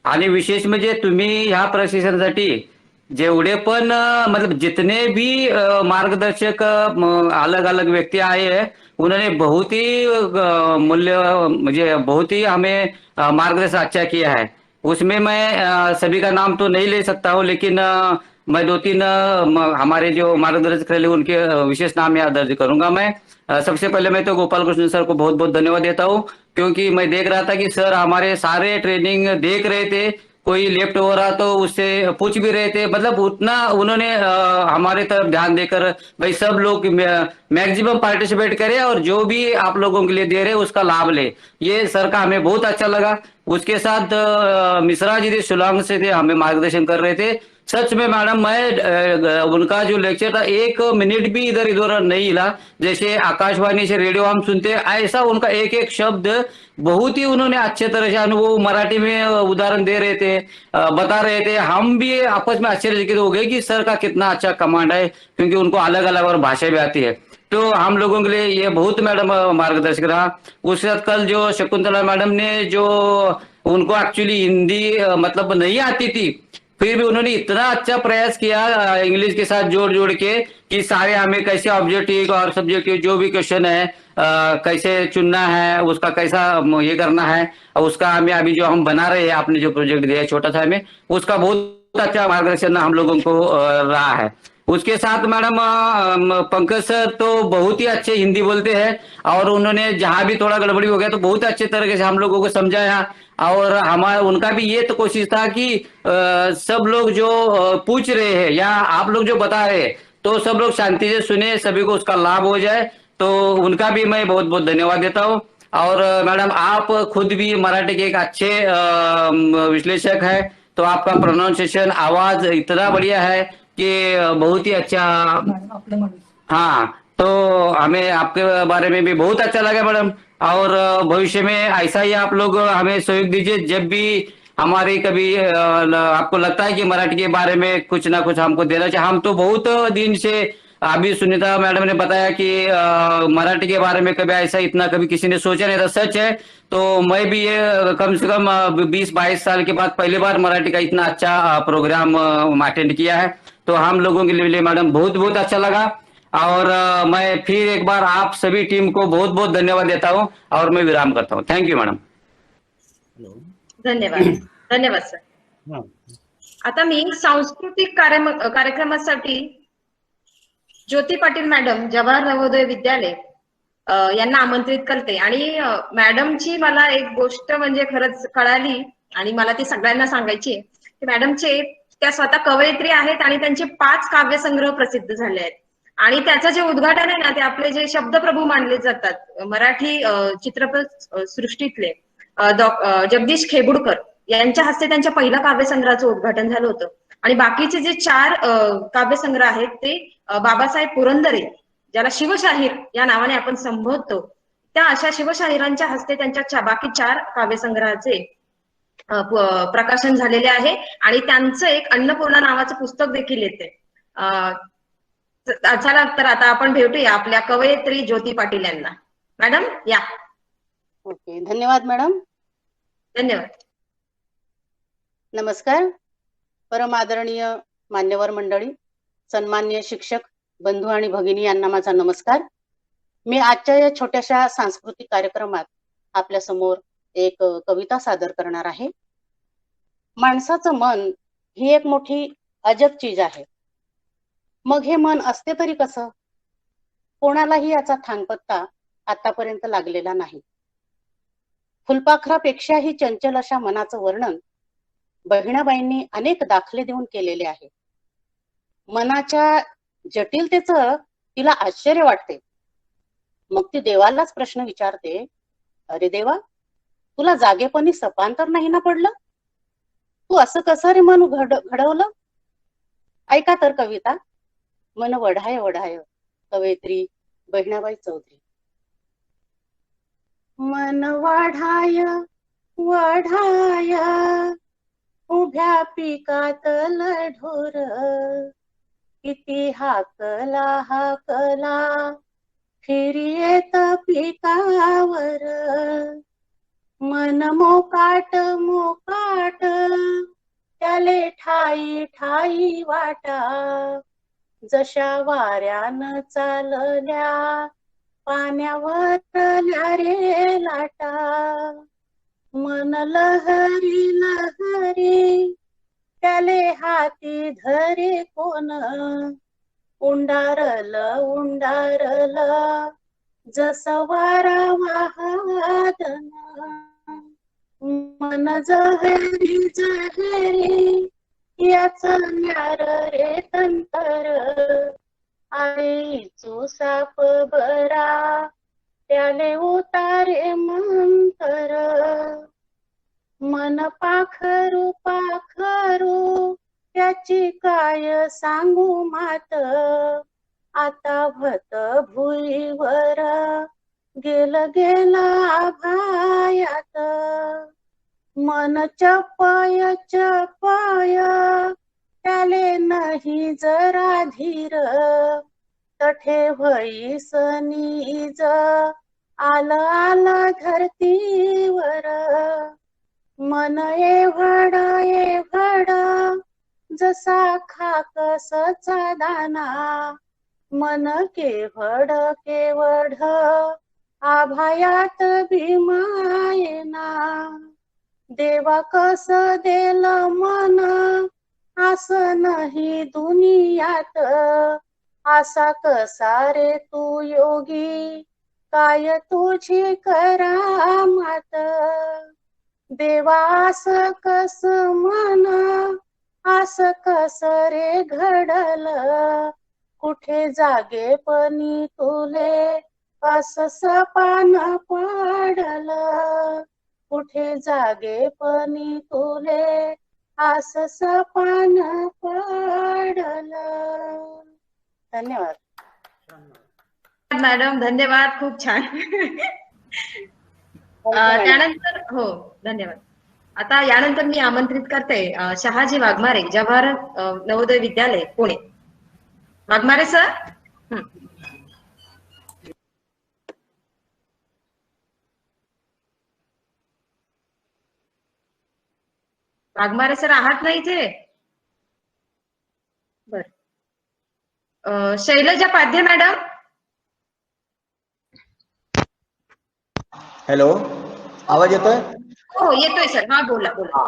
आणि विशेष म्हणजे तुम्ही ह्या प्रशिक्षणासाठी जेवढे पण मतलब जितने भी मार्गदर्शक अलग अलग व्यक्ति आए हैं उन्होंने बहुत ही मूल्य मुझे बहुत ही हमें मार्गदर्शन अच्छा किया है। उसमें मैं सभी का नाम तो नहीं ले सकता हूँ, लेकिन मैं 2-3 हमारे जो मार्गदर्शक रहे उनके विशेष नाम यहाँ दर्ज करूंगा। मैं सबसे पहले मैं तो गोपाल कृष्ण सर को बहुत बहुत धन्यवाद देता हूँ, क्योंकि मैं देख रहा था कि सर हमारे सारे ट्रेनिंग देख रहे थे, कोई लेफ्ट हो रहा तो उससे पूछ भी रहे थे, मतलब उतना उन्होंने हमारे तरफ ध्यान देकर भाई सब लोग मैक्सिमम पार्टिसिपेट करें और जो भी आप लोगों के लिए दे रहे उसका लाभ ले, ये सर का हमें बहुत अच्छा लगा। उसके साथ मिश्रा जी थे, शिलांग से थे, हमें मार्गदर्शन कर रहे थे। सच में मैडम मैं उनका जो लेक्चर था 1 मिनट भी इधर उधर नहीं हिला, जैसे आकाशवाणी से रेडियो हम सुनते ऐसा उनका एक एक शब्द बहुत ही उन्होंने अच्छे तरह से अनुभव मराठी में उदाहरण दे रहे थे, बता रहे थे। हम भी आपस में आश्चर्यचकित हो गए कि सर का कितना अच्छा कमांड है, क्योंकि उनको अलग अलग और भाषा भी आती है, तो हम लोगों के लिए ये बहुत मैडम मार्गदर्शक रहा। उसके साथ कल जो शकुंतला मैडम ने जो उनको एक्चुअली हिंदी मतलब नहीं आती थी, फिर भी उन्होंने इतना अच्छा प्रयास किया इंग्लिश के साथ जोड़ जोड़ के कि सारे हमें कैसे ऑब्जेक्टिव और सब्जेक्टिव जो भी क्वेश्चन है कैसे चुनना है, उसका कैसा ये करना है, और उसका हमें अभी जो हम बना रहे हैं, आपने जो प्रोजेक्ट दिया है छोटा सा हमें, उसका बहुत अच्छा मार्गदर्शन हम लोगों को रहा है। उसके साथ मैडम पंकज सर तो बहुत ही अच्छे हिंदी बोलते हैं, और उन्होंने जहां भी थोड़ा गड़बड़ी हो गया तो बहुत अच्छे तरीके से हम लोगों को समझाया। और हमारा उनका भी ये तो कोशिश था कि सब लोग जो पूछ रहे हैं या आप लोग जो बता रहे हैं तो सब लोग शांति से सुने, सभी को उसका लाभ हो जाए, तो उनका भी मैं बहुत बहुत धन्यवाद देता हूँ। और मैडम आप खुद भी मराठी के एक अच्छे विश्लेषक है, तो आपका प्रोनाउंसिएशन आवाज इतना बढ़िया है कि बहुत ही अच्छा। हाँ, तो हमें आपके बारे में भी बहुत अच्छा लगा मैडम, और भविष्य में ऐसा ही आप लोग हमें सहयोग दीजिए, जब भी हमारी कभी आपको लगता है कि मराठी के बारे में कुछ ना कुछ हमको देना चाहिए। हम तो बहुत दिन से, अभी सुनीता मैडम ने बताया कि मराठी के बारे में कभी ऐसा इतना कभी किसी ने सोचा नहीं था, सच है। तो मैं भी ये कम से कम 20-22 साल के बाद पहली बार मराठी का इतना अच्छा प्रोग्राम अटेंड किया है, तो हम लोगों के लिए मैडम बहुत बहुत अच्छा लगा। और मैं फिर एक बार आप सभी टीम को बहुत बहुत धन्यवाद देता हूं, और मैं विराम करता हूं। Thank you madam. धन्यवाद. धन्यवाद सर. आता मी सांस्कृतिक कार्यक्रमासाठी ज्योती पाटील मॅडम, जवाहर नवोदय विद्यालय यांना आमंत्रित करते. आणि मॅडमची मला एक गोष्ट म्हणजे खरंच कळाली आणि मला ती सगळ्यांना सांगायची आहे की मॅडमचे त्या स्वतः कवयित्री आहेत आणि त्यांचे 5 काव्यसंग्रह प्रसिद्ध झाले आहेत. आणि त्याचं जे उद्घाटन आहे ना, ते आपले जे शब्दप्रभू मानले जातात मराठी चित्रपट सृष्टीतले जगदीश खेबुडकर यांच्या हस्ते त्यांच्या पहिल्या काव्यसंग्रहाचं उद्घाटन झालं होतं. आणि बाकीचे जे 4 काव्यसंग्रह आहेत ते बाबासाहेब पुरंदरे, ज्याला शिवशाहीर या नावाने आपण संबोधतो, त्या अशा शिवशाहिरांच्या हस्ते त्यांच्या बाकी 4 काव्यसंग्रहाचे प्रकाशन झालेले आहे. आणि त्यांचं एक अन्नपूर्णा नावाचं पुस्तक देखील येते. चला तर आता आपण भेटूया आपल्या कवयित्री ज्योती पाटील यांना. मॅडम या. ओके, धन्यवाद मॅडम. धन्यवाद. नमस्कार. परम आदरणीय मान्यवर मंडळी, सन्मान्य शिक्षक बंधू आणि भगिनी यांना माझा नमस्कार. मी आजच्या या छोट्याशा सांस्कृतिक कार्यक्रमात आपल्या समोर एक कविता सादर करणार आहे. माणसाचं मन ही एक मोठी अजब चीज आहे. मग हे मन असते तरी कसं? कोणालाही याचा थांगपत्ता आतापर्यंत लागलेला नाही. फुलपाखरापेक्षाही चंचल अशा मनाचं वर्णन बहिणाबाईंनी अनेक दाखले देऊन केलेले आहे. मनाच्या जटिलतेचं तिला आश्चर्य वाटते. मग ती देवालाच प्रश्न विचारते, अरे देवा, तुला जागेपणी सपांतर नाही ना पडलं? तू असं कसं रे मन घडवलं? ऐका तर कविता, मन वढाय वढाय, कवयित्री बहिणाबाई चौधरी. मन वाढाय वढाय, उभ्या पिकातल ढोर, किती हाकला हाकला, फिरी येत पिकावर. मन मोकाट मोकाट, त्याले ठाई ठाई वाटा, जशा वाऱ्यानं चालल्या पाण्यावरल्या रे लाटा. मन लहरी लहरी, त्याले हाती धरे कोण, उंडारल उंडारल, जस वारा वाहादन. मन जहरी जहरी, याच न्यार रे तंतर, आईचो साप बरा, त्याले उतारे मंतर. मन पाखरू पाखरू, त्याची काय सांगू मात, आता भत भुईवर, गेल गेला आभायात. मन चपय चपय, त्याले नाही जरा धीर, तठे भईस नीज, आल आल धरतीवर. मन एव्हड जसा खाकसचा दाना, मन केवढ आभायात भीमायना, देवा कस देल मन आस नाही दुनियात, आसा कसा रे तू योगी काय तुझी करामात, देवास कस मन आस कस रे घडल, कुठे जागेपणी तुले अस सपान पडल, कुठे जागेपणी तुले आस सपान पडल. धन्यवाद मॅडम, धन्यवाद, खूप छान. त्यानंतर हो धन्यवाद. आता यानंतर मी आमंत्रित करते शहाजी वाघमारे, जवाहर नवोदय विद्यालय पुणे. वाघमारे सर. वाघमारे सर आहात ना इथे? बर. शैलजा पाध्ये मॅडम. हॅलो, आवाज येतोय? हो येतोय सर. हा बोला बोला.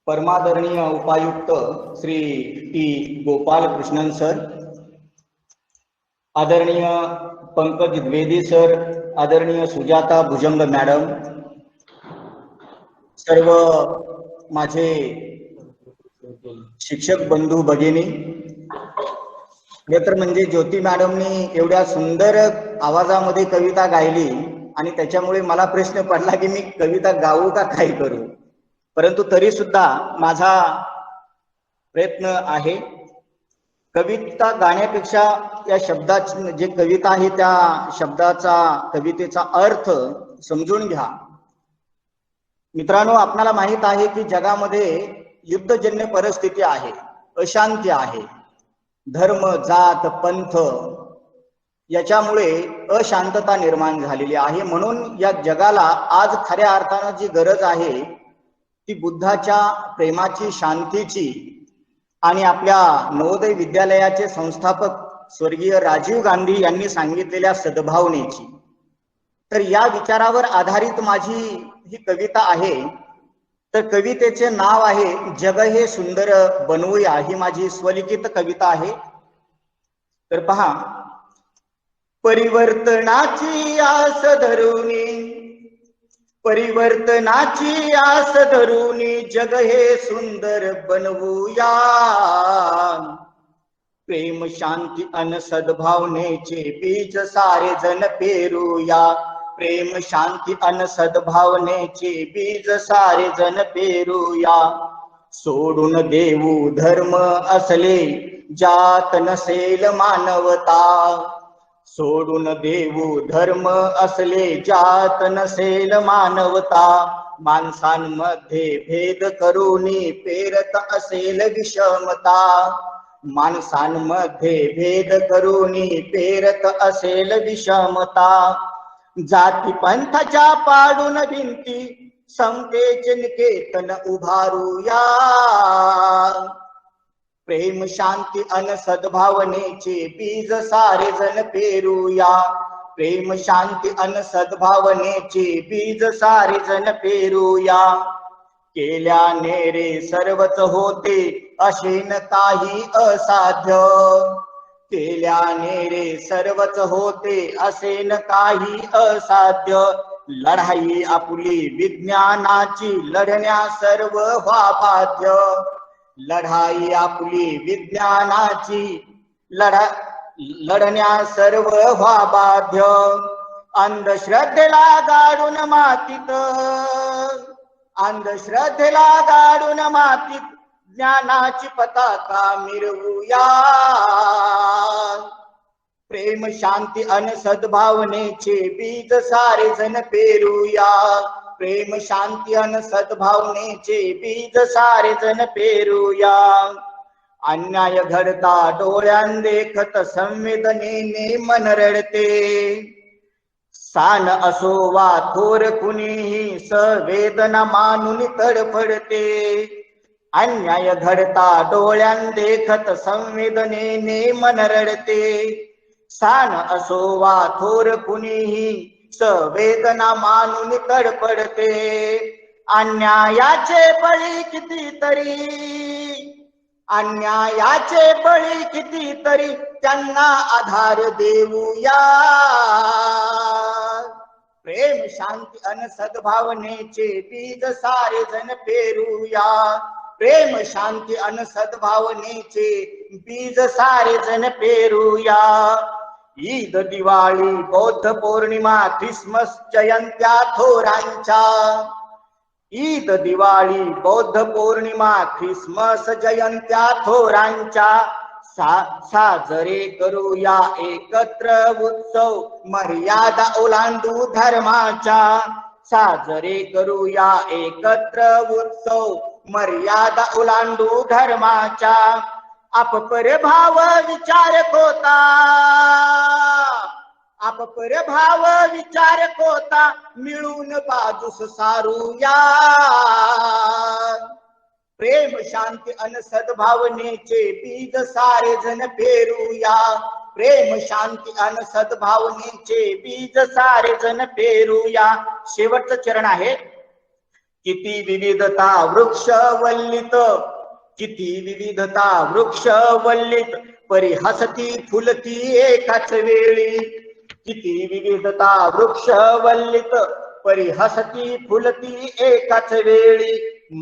परमादरणीय उपायुक्त श्री टी गोपाल कृष्णन सर, आदरणीय पंकज द्विवेदी सर, आदरणीय सुजाता भुजंग मॅडम, सर्व माझे शिक्षक बंधू भगिनी, तर म्हणजे ज्योती मॅडमनी एवढ्या सुंदर आवाजामध्ये कविता गायली आणि त्याच्यामुळे मला प्रश्न पडला की मी कविता गाऊ का काय करू, परंतु तरी सुद्धा माझा प्रयत्न आहे. कविता गाण्यापेक्षा या शब्दाची जे कविता आहे त्या शब्दाचा कवितेचा अर्थ समजून घ्या. मित्रांनो, आपल्याला माहित आहे की जगामध्ये युद्धजन्य परिस्थिती आहे, अशांती आहे, धर्म जात पंथ याच्यामुळे अशांतता निर्माण झालेली आहे. म्हणून या जगाला आज खऱ्या अर्थानं जी गरज आहे ती बुद्धाच्या प्रेमाची, शांतीची आणि आपल्या नवोदय विद्यालयाचे संस्थापक स्वर्गीय राजीव गांधी यांनी सांगितलेल्या सद्भावनेची. तर या विचारावर आधारित माझी ही कविता आहे. तर कवितेचे नाव आहे जग हे सुंदर बनवूया, ही माझी स्वलिखित कविता आहे. तर पहा, परिवर्तनाची आस धरूनी, परिवर्तनाची आस धरूनी जग हे सुंदर बनवूया, प्रेम शांती अन सद्भावनेचे बीज सारे जण पेरूया, प्रेम शांती अन सद्भावनेचे बीज सारे जण पेरूया, सोडून देऊ धर्म असले जात नसेल मानवता, सोडून देऊ धर्म असले जात नसेल मानवता, माणसांमध्ये भेद करूनी पेरत असेल विषमता, माणसांमध्ये भेद करूनी पेरत असेल विषमता, जाती पंथाच्या पाडून भिंती समतेचे निकेतन उभारूया, प्रेम शांती अन सद्भावनेचे बीज सारे जण पेरूया, प्रेम शांती अन सद्भावनेचे बीज सारे जण पेरूया, केल्याने रे सर्वच होते अशेन काही असाध्य, केल्याने रे सर्वच होते असेन काही असाध्य, लढाई आपली विज्ञानाची लढण्या सर्व व्हा बाध्य, लढाई आपली विज्ञानाची लढण्या सर्व व्हा बाध्य, अंधश्रद्धेला गाडून मातीत, अंधश्रद्धेला गाडून मातीत ज्ञानाची पताका मिरवूया, प्रेम शांती अन सद्भावनेचे बीज सारे जण पेरूया, प्रेम शांती अन सद्भावनेचे बीज सारे जण पेरूया, अन्याय घडता डोळ्यां देखत संवेदनेने मन रडते, सान असो वा थोर कुणीही संवेदना मानून तडफडते, अन्याय घडता डोळ्यां देखत संवेदनेने मन रडते, सान असो वा थोर कुणीही संवेदना मानून तडफडते, अन्यायाचे बळी कितीतरी, अन्यायाचे बळी कितीतरी त्यांना आधार देऊया, प्रेम शांती अन सद्भावनेचे बीज सारे जण पेरूया, प्रेम शांती अन सद्भावनेचे बीज सारे जण पेरूया, ईद दिवाळी बौद्ध पौर्णिमा ख्रिसमस जयंत्या थोरांच्या, ईद दिवाळी बौद्ध पौर्णिमा ख्रिसमस जयंत्या थोरांच्या, साजरे करूया एकत्र उत्सव मर्यादा ओलांडू धर्माच्या, साजरे करूया एकत्र उत्सव मर्यादा ओलांडू धर्माच्या, आपपर भाव विचार कोता, आपपर भाव विचार कोता मिळून बाजूस सारूया, प्रेम शांती अन सद्भावनेचे बीज सारे जण पेरूया, प्रेम शांती अन सद्भावनेचे बीज सारे जण पेरूया. शेवटचं चरण आहे. किती विविधता वृक्ष वल्लित, किती विविधता वृक्ष वल्लित, परी हसती फुलती एकाच वेळी, किती विविधता वृक्ष वल्लित, परी हसती फुलती एकाच वेळी,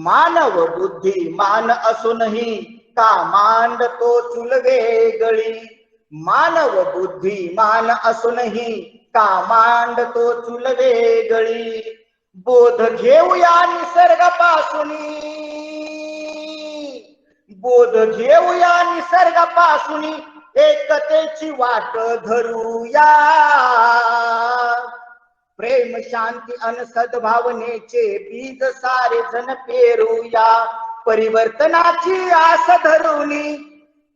मानव बुद्धी मान असूनही का मांडतो चूल वेगळी, मानव बुद्धी मान असूनही का मांडतो चूल वेगळी, बोध घेऊया निसर्गापासूनी, बोध घेऊया निसर्गापासूनी, एकतेची वाट धरूया, प्रेम शांती अन सद्भावनेचे बीज सारे जण पेरूया, परिवर्तनाची आस धरूनी,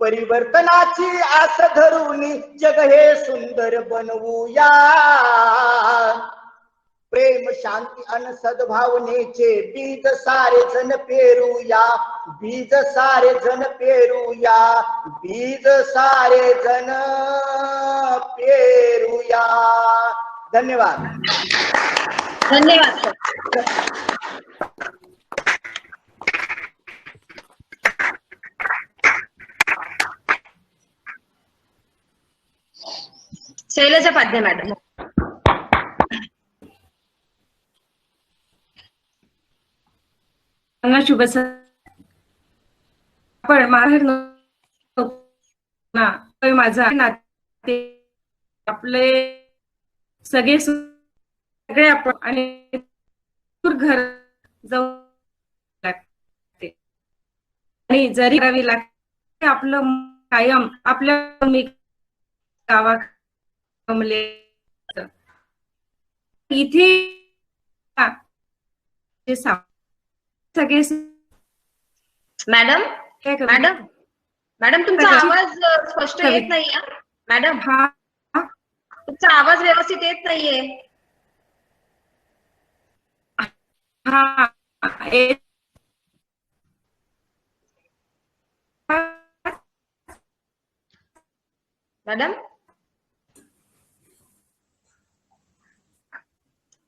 परिवर्तनाची आस धरूनी जग हे सुंदर बनवूया, प्रेम शांती अन सद्भावनेचे बीज सारे जण पेरूया, बीज सारे जण पेरूया, बीज सारे जण पेरूया. धन्यवाद. धन्यवाद सर. शैलजा पाध्ये मॅडम. शुभ पण माझा नाते आपले सगळे सगळे आपण आणि घर जाऊ लागते आणि जरी करावी लागते आपलं कायम आपल्या मी गावा कमले इथे सगळे मॅडम मॅडम मॅडम तुमचा आवाज स्पष्ट येत नाहीये मॅडम. हा तुमचा आवाज व्यवस्थित येत नाहीये. हा मॅडम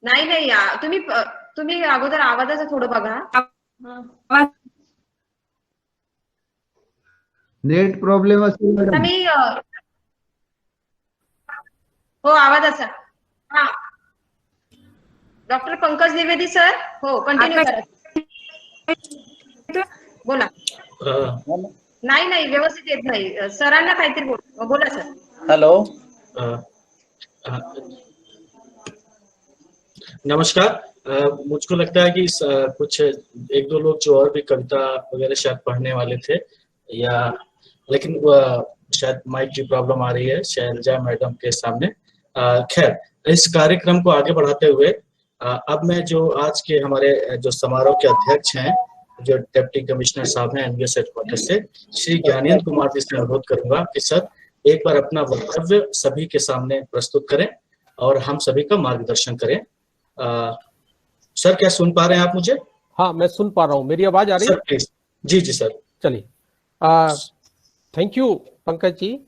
नाही तुम्ही अगोदर आवाजाचं थोडं बघा. नेट प्रॉब्लेम असेल मॅडम. मी हो आवाजाचा. हा डॉक्टर पंकज द्विवेदी सर. हो कंटिन्यू करा. बोला. नाही व्यवस्थित येत नाही. सरांना काहीतरी बोला सर. हेलो नमस्कार. मुझको लगता है कि कुछ एक दो लोग जो और भी कविता वगैरह शायद पढ़ने वाले थे या लेकिन शायद माइक की प्रॉब्लम आ रही है शैलजा मैडम के सामने. खैर इस कार्यक्रम को आगे बढ़ाते हुए अब मैं जो आज के हमारे जो समारोह के अध्यक्ष हैं जो डिप्टी कमिश्नर साहब हैं एनवीएस हेडक्वार्टर से श्री ज्ञानेंद्र कुमार जी से अनुरोध करूंगा कि सर एक बार अपना वक्तव्य सभी के सामने प्रस्तुत करें और हम सभी का मार्गदर्शन करें। सर क्या सुन पा रहे हैं आप मुझे? हाँ, मैं सुन पा रहा हूँ। मेरी आवाज आ रही है? Sir please. जी जी सर। चलिए, थैंक यू पंकज जी।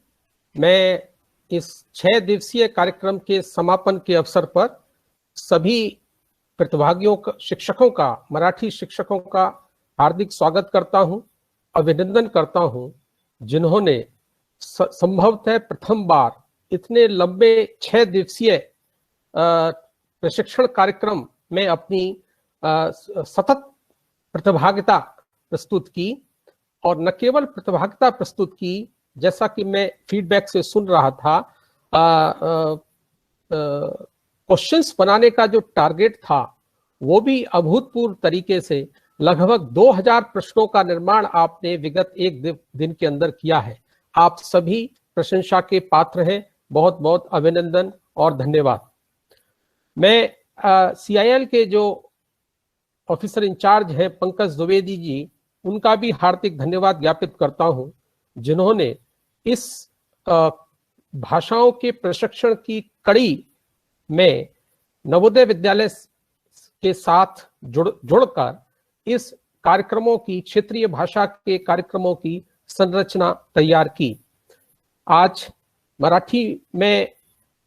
मैं इस 6 दिवसीय कार्यक्रम के समापन के अवसर पर सभी प्रतिभागियों का, शिक्षकों का, मराठी शिक्षकों का हार्दिक स्वागत करता हूं, अभिनंदन करता हूं, जिन्होंने संभवतः प्रथम बार इतने लंबे 6 दिवसीय प्रशिक्षण कार्यक्रम में अपनी सतत प्रतिभागिता प्रस्तुत की, और न केवल प्रतिभागिता प्रस्तुत की, जैसा कि मैं फीडबैक से सुन रहा था, क्वेश्चंस बनाने का जो टारगेट था वो भी अभूतपूर्व तरीके से लगभग 2000 प्रश्नों का निर्माण आपने विगत एक दिन के अंदर किया है। आप सभी प्रशंसा के पात्र हैं। बहुत बहुत अभिनंदन और धन्यवाद। मैं CIL के जो ऑफिसर इंचार्ज हैं पंकज द्विवेदी जी, उनका भी हार्दिक धन्यवाद ज्ञापित करता हूं, जिन्होंने इस भाषाओं के प्रशिक्षण की कड़ी में नवोदय विद्यालय के साथ जुड़कर इस कार्यक्रमों की, क्षेत्रीय भाषा के कार्यक्रमों की संरचना तैयार की। आज मराठी में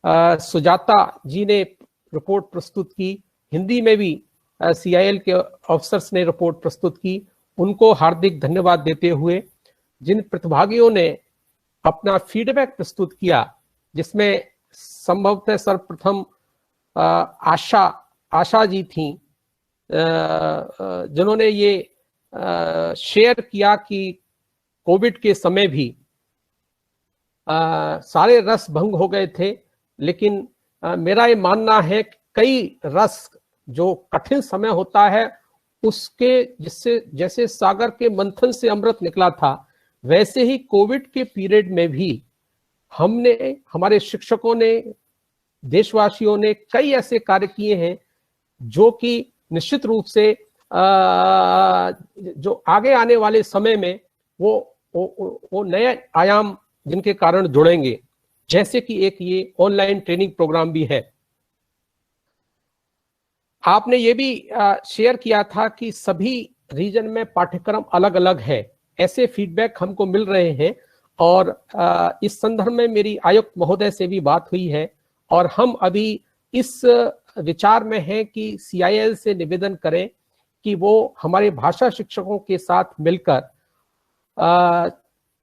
सुजाता जी ने रिपोर्ट प्रस्तुत की, हिंदी में भी CIL के ऑफिसर्स ने रिपोर्ट प्रस्तुत की। उनको हार्दिक धन्यवाद देते हुए, जिन प्रतिभागियों ने अपना फीडबैक प्रस्तुत किया, जिसमें संभवतः सर्वप्रथम आशा जी थी, जिन्होंने ये शेयर किया कि कोविड के समय भी सारे रस भंग हो गए थे, लेकिन मेरा ये मानना है कि कई रस, जो कठिन समय होता है उसके, जिससे जैसे सागर के मंथन से अमृत निकला था, वैसे ही कोविड के पीरियड में भी हमने, हमारे शिक्षकों ने, देशवासियों ने कई ऐसे कार्य किए हैं जो कि निश्चित रूप से जो आगे आने वाले समय में वो नए आयाम जिनके कारण जुड़ेंगे, जैसे कि एक ये ऑनलाइन ट्रेनिंग प्रोग्राम भी है। आपने ये भी शेयर किया था कि सभी रीजन में पाठ्यक्रम अलग अलग है, ऐसे फीडबैक हमको मिल रहे हैं, और इस संदर्भ में मेरी आयुक्त महोदय से भी बात हुई है, और हम अभी इस विचार में हैं कि CIL से निवेदन करें कि वो हमारे भाषा शिक्षकों के साथ मिलकर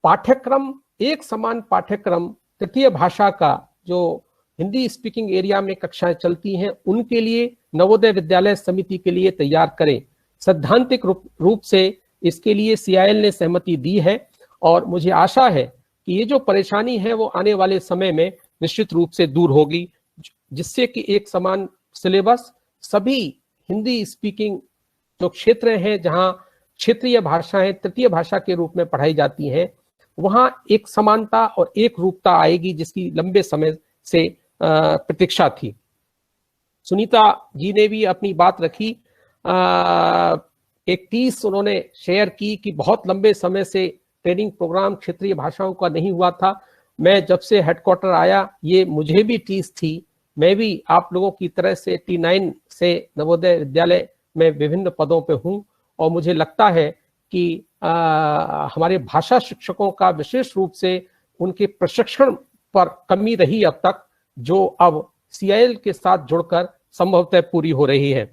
पाठ्यक्रम, एक समान पाठ्यक्रम तृतीय भाषा का, जो हिंदी स्पीकिंग एरिया में कक्षाएं चलती हैं, उनके लिए नवोदय विद्यालय समिति के लिए तैयार करें। सैद्धांतिक रूप से इसके लिए CIL ने सहमति दी है, और मुझे आशा है कि ये जो परेशानी है वो आने वाले समय में निश्चित रूप से दूर होगी, जिससे कि एक समान सिलेबस सभी हिंदी स्पीकिंग जो क्षेत्र हैं, जहां क्षेत्रीय भाषाएं तृतीय भाषा के रूप में पढ़ाई जाती हैं, वहां एक समानता और एक रूपता आएगी, जिसकी लंबे समय से प्रतीक्षा थी। सुनीता जी ने भी अपनी बात रखी, एक टीस उन्होंने शेयर की कि बहुत लंबे समय से ट्रेनिंग प्रोग्राम क्षेत्रीय भाषाओं का नहीं हुआ था। मैं जब से हेडक्वार्टर आया, ये मुझे भी टीस थी। मैं भी आप लोगों की तरह से T9 से नवोदय विद्यालय में विभिन्न पदों पे हूँ, और मुझे लगता है कि हमारे भाषा शिक्षकों का विशेष रूप से उनके प्रशिक्षण पर कमी रही अब तक, जो अब CIL के साथ जुड़कर संभवतः पूरी हो रही है।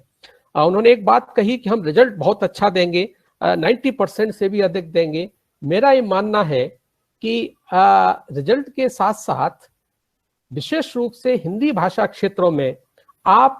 उन्होंने एक बात कही कि हम रिजल्ट बहुत अच्छा देंगे, 90% से भी अधिक देंगे। मेरा ये मानना है कि रिजल्ट के साथ साथ विशेष रूप से हिंदी भाषा क्षेत्रों में आप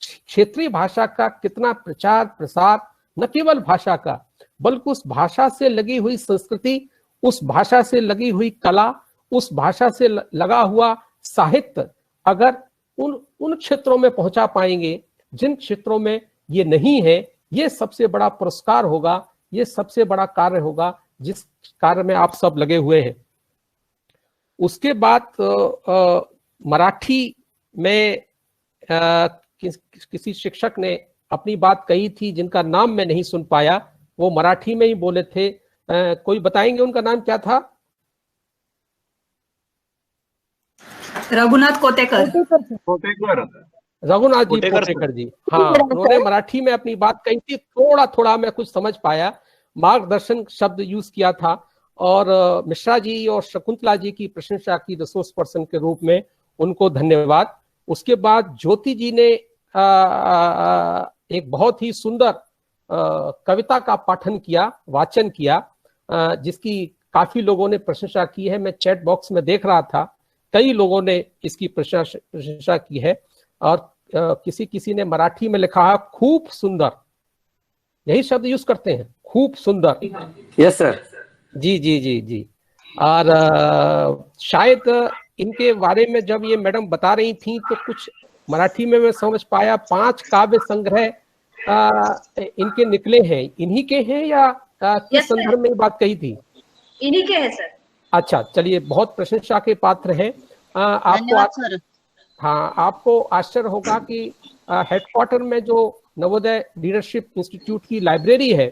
क्षेत्रीय भाषा का कितना प्रचार प्रसार, न केवल भाषा का, बल्कि उस भाषा से लगी हुई संस्कृति, उस भाषा से लगी हुई कला, उस भाषा से लगा हुआ साहित्य, अगर उन क्षेत्रों में पहुंचा पाएंगे जिन क्षेत्रों में ये नहीं है, ये सबसे बड़ा पुरस्कार होगा, ये सबसे बड़ा कार्य होगा जिस कार्य में आप सब लगे हुए हैं। उसके बाद मराठी में किसी शिक्षक ने अपनी बात कही थी, जिनका नाम मैं नहीं सुन पाया, वो मराठी में ही बोले थे। कोई बताएंगे उनका नाम क्या था? रघुनाथ कोटेकर। रघुनाथ जी पोटेकर जी, हाँ, उन्होंने मराठी में अपनी बात कही थी, थोड़ा थोड़ा मैं कुछ समझ पाया, मार्गदर्शन शब्द यूज किया था, और मिश्रा जी और शकुंतला जी की प्रशंसा की रिसोर्स पर्सन के रूप में, उनको धन्यवाद। उसके बाद ज्योति जी ने एक बहुत ही सुंदर कविता का पाठन किया, वाचन किया, जिसकी काफी लोगों ने प्रशंसा की है। मैं चैट बॉक्स में देख रहा था, कई लोगों ने इसकी प्रशंसा की है, और किसी ने मराठी में लिखा है खूब सुंदर, यही शब्द यूज करते हैं, खूब सुंदर। Yes sir. जी जी जी जी। और शायद इनके बारे में जब ये मैडम बता रही थी तो कुछ मराठी में मैं समझ पाया, 5 काव्य संग्रह इनके निकले हैं, इन्हीं के हैं या किस संदर्भ में बात कही थी? इन्हीं के हैं सर। अच्छा, चलिए, बहुत प्रशंसा के पात्र हैं। आपको हाँ, आपको आश्चर्य होगा कि हेडक्वार्टर में जो नवोदय लीडरशिप इंस्टीट्यूट की लाइब्रेरी है,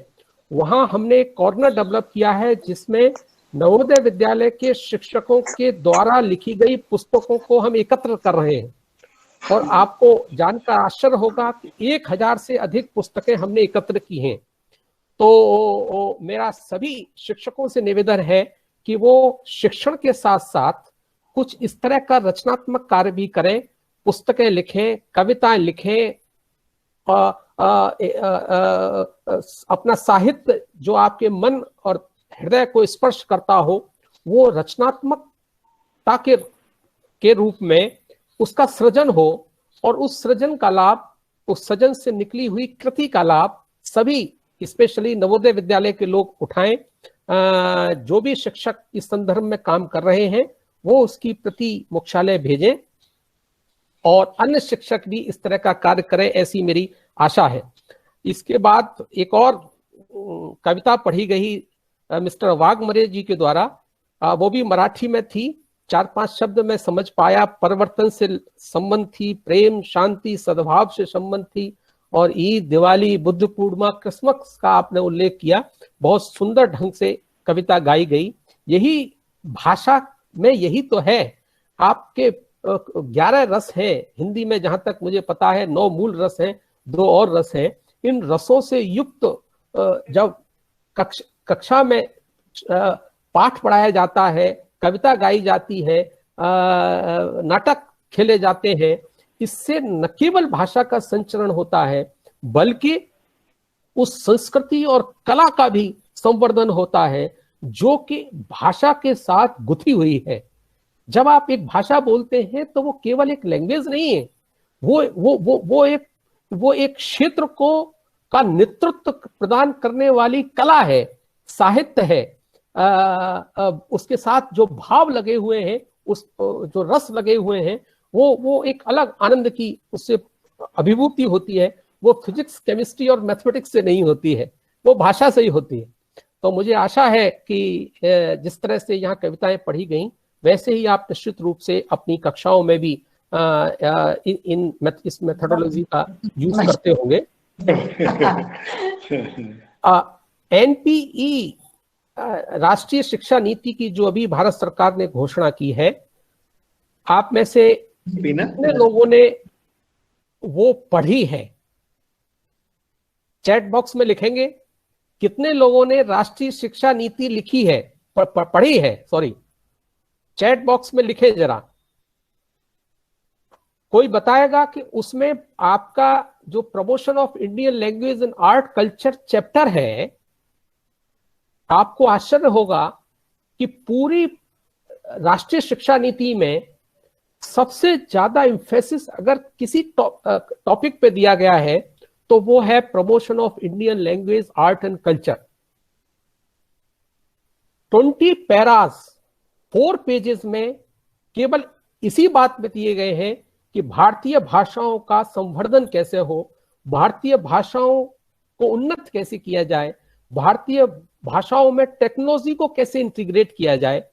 वहां हमने एक कॉर्नर डेवलप किया है जिसमें नवोदय विद्यालय के शिक्षकों के द्वारा लिखी गई पुस्तकों को हम एकत्र कर रहे हैं। और आपको जानकर आश्चर्य होगा कि 1000 से अधिक पुस्तकें हमने एकत्र की हैं। तो मेरा सभी शिक्षकों से निवेदन है कि वो शिक्षण के साथ साथ कुछ इस तरह का रचनात्मक कार्य भी करें, पुस्तकें लिखें, कविताएं लिखें, अपना साहित्य जो आपके मन और हृदय को स्पर्श करता हो, वो रचनात्मकता के रूप में उसका सृजन हो, और उस सृजन का लाभ, उस सृजन से निकली हुई कृति का लाभ सभी, स्पेशली नवोदय विद्यालय के लोग उठाएं। जो भी शिक्षक इस संदर्भ में काम कर रहे हैं वो उसकी प्रति मुख्यालय भेजें, और अन्य शिक्षक भी इस तरह का कार्य करें, ऐसी मेरी आशा है। इसके बाद एक और कविता पढ़ी गई मिस्टर वाघमरे जी के द्वारा, वो भी मराठी में थी, 4-5 शब्द में समझ पाया। परिवर्तन से संबंध थी, प्रेम, शांति, सद्भाव से संबंध थी, और ईद, दिवाली, बुद्ध पूर्णिमा, क्रिसमस का आपने उल्लेख किया। बहुत सुंदर ढंग से कविता गाई गई। यही भाषा में, यही तो है, आपके 11 रस हैं हिंदी में, जहां तक मुझे पता है 9 मूल रस हैं, 2 और रस हैं। इन रसों से युक्त जब कक्षा में पाठ पढ़ाया जाता है, कविता गाई जाती है, नाटक खेले जाते हैं, इससे न केवल भाषा का संचरण होता है बल्कि उस संस्कृति और कला का भी संवर्धन होता है जो कि भाषा के साथ गुथी हुई है। जब आप एक भाषा बोलते हैं तो वो केवल एक लैंग्वेज नहीं है, वो एक क्षेत्र को का नेतृत्व प्रदान करने वाली कला है, साहित्य है। उसके साथ जो भाव लगे हुए हैं, उस जो रस लगे हुए हैं, वो एक अलग आनंद की उससे अभिभूति होती है। वो फिजिक्स, केमिस्ट्री और मैथमेटिक्स से नहीं होती है, वो भाषा से ही होती है। तो मुझे आशा है कि जिस तरह से यहाँ कविताएं पढ़ी गई, वैसे ही आप निश्चित रूप से अपनी कक्षाओं में भी इस मेथोडोलॉजी का यूज करते होंगे। एनपीई राष्ट्रीय शिक्षा नीति की जो अभी भारत सरकार ने घोषणा की है, आप में से कितने लोगों ने वो पढ़ी है? चैट बॉक्स में लिखेंगे कितने लोगों ने राष्ट्रीय शिक्षा नीति लिखी है, पढ़ी है, सॉरी, चैट बॉक्स में लिखे जरा। कोई बताएगा कि उसमें आपका जो promotion of Indian language and art culture chapter है, आपको आश्चर्य होगा कि पूरी राष्ट्रीय शिक्षा नीति में सबसे ज्यादा इंफेसिस अगर किसी टॉपिक पे दिया गया है तो वो है promotion of Indian language, art and culture. 20 Paris 4 pages में केवल इसी बात में दिए गए हैं कि भारतीय भाषाओं का संवर्धन कैसे हो, भारतीय भाषाओं को उन्नत कैसे किया जाए, भारतीय भाषाओं में टेक्नोलॉजी को कैसे इंटीग्रेट किया जाए।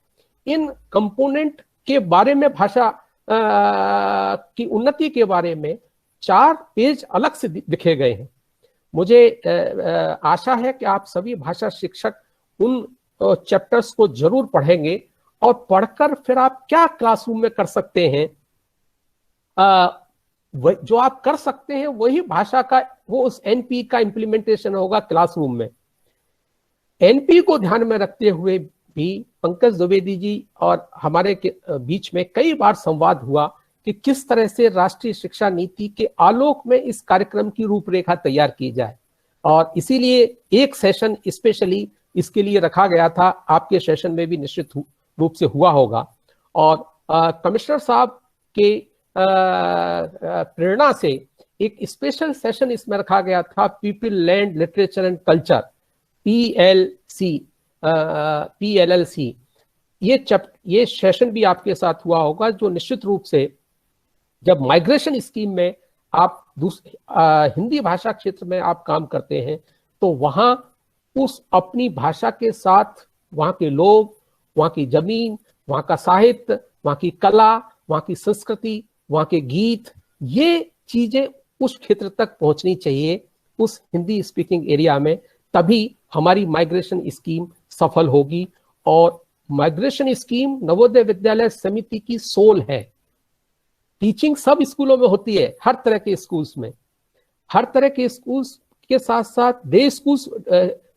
इन कंपोनेंट के बारे में, भाषा की उन्नति के बारे में 4 पेज अलग से लिखे गए हैं। मुझे आशा है कि आप सभी भाषा शिक्षक उन चैप्टर्स को जरूर पढ़ेंगे और पढ़कर फिर आप क्या क्लासरूम में कर सकते हैं, जो आप कर सकते हैं वही भाषा का, वो उस एनपी का इम्प्लीमेंटेशन होगा क्लासरूम में। एनपी को ध्यान में रखते हुए भी पंकज द्विवेदी जी और हमारे बीच में कई बार संवाद हुआ कि किस तरह से राष्ट्रीय शिक्षा नीति के आलोक में इस कार्यक्रम की रूपरेखा तैयार की जाए, और इसीलिए एक सेशन स्पेशली इसके लिए रखा गया था। आपके सेशन में भी निश्चित रूप से हुआ होगा, और कमिश्नर साहब के प्रेरणा से एक स्पेशल सेशन इसमें रखा गया था, people, land, literature and culture, PLLC। ये सेशन भी आपके साथ हुआ होगा, जो निश्चित रूप से जब माइग्रेशन स्कीम में आप हिंदी भाषा क्षेत्र में आप काम करते हैं तो वहां उस अपनी भाषा के साथ वहां के लोग, वहां की जमीन, वहां का साहित्य, वहां की कला, वहां की संस्कृति, वहां के गीत, ये चीजें उस क्षेत्र तक पहुंचनी चाहिए, उस हिंदी स्पीकिंग एरिया में, तभी हमारी माइग्रेशन स्कीम सफल होगी। और माइग्रेशन स्कीम नवोदय विद्यालय समिति की सोल है। टीचिंग सब स्कूलों में होती है, हर तरह के स्कूल्स में, हर तरह के स्कूल्स के साथ साथ डे स्कूल्स,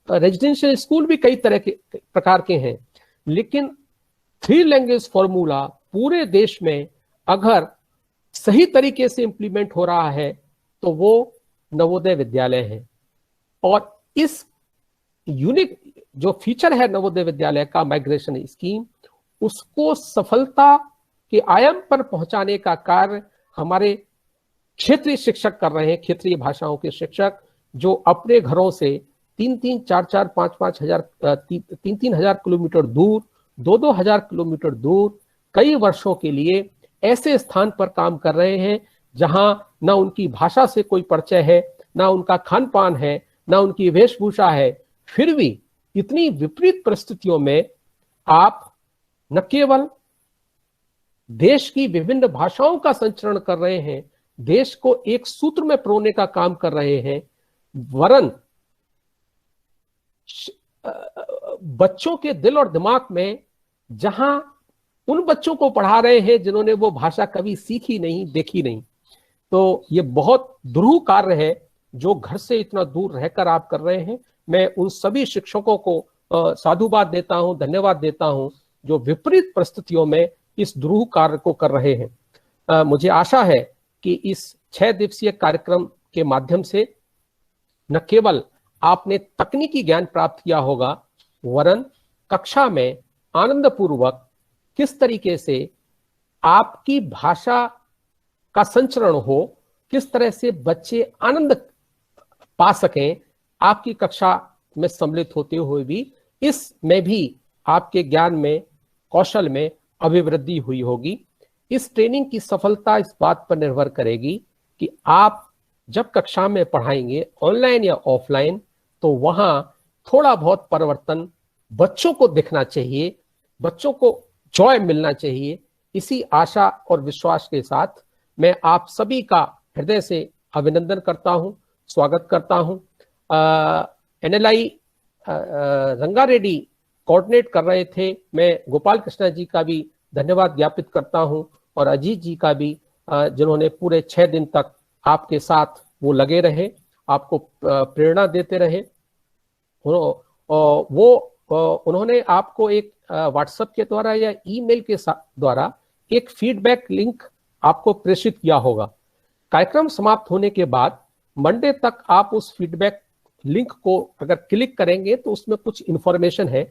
रेजिडेंशियल स्कूल भी कई तरह के प्रकार के हैं, लेकिन 3 लैंग्वेज फॉर्मूला पूरे देश में अगर सही तरीके से इंप्लीमेंट हो रहा है तो वो नवोदय विद्यालय है। और इस यूनिक जो फीचर है नवोदय विद्यालय का, माइग्रेशन स्कीम, उसको सफलता के आयाम पर पहुंचाने का कार्य हमारे क्षेत्रीय शिक्षक कर रहे हैं, क्षेत्रीय भाषाओं के शिक्षक, जो अपने घरों से 3-3, 4-4, 5-5 हजार, 3-3 हजार किलोमीटर दूर, 2-2 हजार किलोमीटर दूर कई वर्षों के लिए ऐसे स्थान पर काम कर रहे हैं जहां ना उनकी भाषा से कोई परिचय है, ना उनका खान पान है, ना उनकी वेशभूषा है। फिर भी इतनी विपरीत परिस्थितियों में आप न केवल देश की विभिन्न भाषाओं का संचरण कर रहे हैं, देश को एक सूत्र में पिरोने का काम कर रहे हैं, वरन बच्चों के दिल और दिमाग में जहां उन बच्चों को पढ़ा रहे हैं जिन्होंने वो भाषा कभी सीखी नहीं, देखी नहीं। तो ये बहुत दुरूह कार्य है जो घर से इतना दूर रहकर आप कर रहे हैं। मैं उन सभी शिक्षकों को साधुवाद देता हूं, धन्यवाद देता हूं, जो विपरीत परिस्थितियों में इस दुरूह कार्य को कर रहे हैं। मुझे आशा है कि इस 6 दिवसीय कार्यक्रम के माध्यम से न केवल आपने तकनीकी ज्ञान प्राप्त किया होगा, वरन कक्षा में आनंदपूर्वक किस तरीके से आपकी भाषा का संचरण हो, किस तरह से बच्चे आनंद पा सकें आपकी कक्षा में सम्मिलित होते हुए भी, इसमें भी आपके ज्ञान में, कौशल में अभिवृद्धि हुई होगी। इस ट्रेनिंग की सफलता इस बात पर निर्भर करेगी कि आप जब कक्षा में पढ़ाएंगे, ऑनलाइन या ऑफलाइन, तो वहां थोड़ा बहुत परिवर्तन बच्चों को दिखना चाहिए, बच्चों को जॉय मिलना चाहिए। इसी आशा और विश्वास के साथ मैं आप सभी का हृदय से अभिनंदन करता हूं, स्वागत करता हूं। NLI रंगा रेड्डी कोऑर्डिनेट कर रहे थे, मैं गोपाल कृष्णा जी का भी धन्यवाद ज्ञापित करता हूं, और अजीत जी का भी, जिन्होंने पूरे 6 दिन तक आपके साथ वो लगे रहे, आपको प्रेरणा देते रहे। उन्होंने आपको एक व्हाट्सएप के द्वारा या ईमेल के द्वारा एक फीडबैक लिंक आपको प्रेषित किया होगा। कार्यक्रम समाप्त होने के बाद मंडे तक आप उस फीडबैक लिंक को अगर क्लिक करेंगे तो उसमें कुछ इंफॉर्मेशन है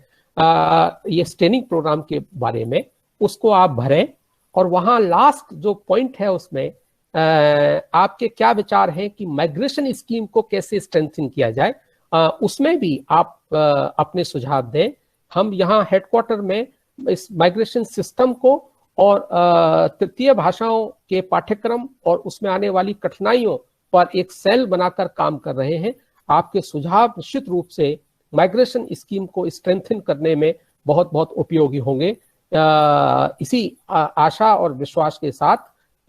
ये ट्रेनिंग प्रोग्राम के बारे में, उसको आप भरें, और वहां लास्ट जो पॉइंट है उसमें आपके क्या विचार हैं कि माइग्रेशन स्कीम को कैसे स्ट्रेंथन किया जाए, उसमें भी आप अपने सुझाव दें। हम यहाँ हेडक्वार्टर में इस माइग्रेशन सिस्टम को और तृतीय भाषाओं के पाठ्यक्रम और उसमें आने वाली कठिनाइयों पर एक सेल बनाकर काम कर रहे हैं। आपके सुझाव निश्चित रूप से माइग्रेशन स्कीम को स्ट्रेंथन करने में बहुत बहुत उपयोगी होंगे। इसी आशा और विश्वास के साथ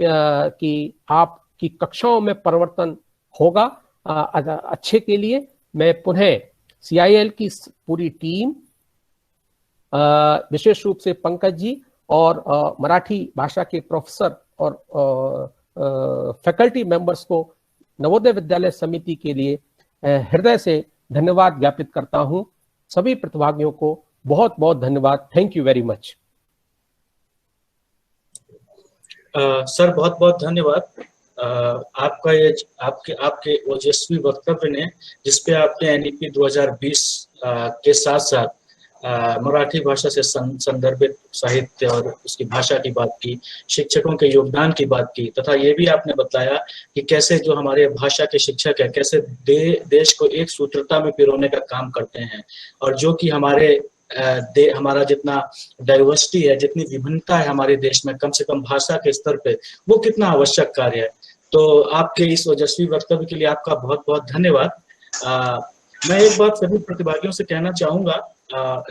कि आपकी कक्षाओं में परिवर्तन होगा अच्छे के लिए, मैं पुनः CIL की पूरी टीम विशेष रूप से पंकज जी और मराठी भाषा के प्रोफेसर और फैकल्टी मेंबर्स को नवोदय विद्यालय समिति के लिए हृदय से धन्यवाद ज्ञापित करता हूं। सभी प्रतिभागियों को बहुत बहुत धन्यवाद। Thank you very much. Sir बहुत बहुत धन्यवाद। आपका ये आपके ओजस्वी वक्तव्य ने, जिसपे आपने एनईपी 2020 के साथ साथ मराठी भाषा से संदर्भित साहित्य और उसकी भाषा की बात की, शिक्षकों के योगदान की बात की, तथा ये भी आपने बताया कि कैसे जो हमारे भाषा के शिक्षक है कैसे देश को एक सूत्रता में पिरोने का काम करते हैं, और जो कि हमारा जितना डाइवर्सिटी है, जितनी विभिन्नता है हमारे देश में, कम से कम भाषा के स्तर पे, वो कितना आवश्यक कार्य है। तो आपके इस ओजस्वी वक्तव्य के लिए आपका बहुत बहुत धन्यवाद। मैं एक बात सभी प्रतिभागियों से कहना चाहूंगा,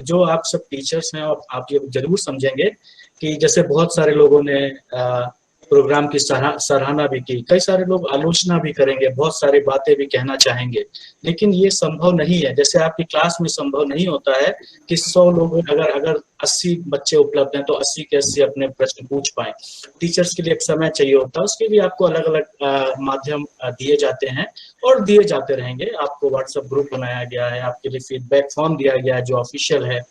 जो आप सब टीचर्स हैं और आप ये जरूर समझेंगे कि जैसे बहुत सारे लोगों ने प्रोग्राम की सराहना भी की, कई सारे लोग आलोचना भी करेंगे, बहुत सारी बातें भी कहना चाहेंगे, लेकिन ये संभव नहीं है। जैसे आपकी क्लास में संभव नहीं होता है कि 100 लोग अगर 80 बच्चे उपलब्ध हैं तो 80 के 80 अपने प्रश्न पूछ पाए। टीचर्स के लिए एक समय चाहिए होता है, उसके लिए आपको अलग अलग माध्यम दिए जाते हैं और दिए जाते रहेंगे। आपको व्हाट्सएप ग्रुप बनाया गया है, आपके लिए फीडबैक फॉर्म दिया गया है जो ऑफिशियल है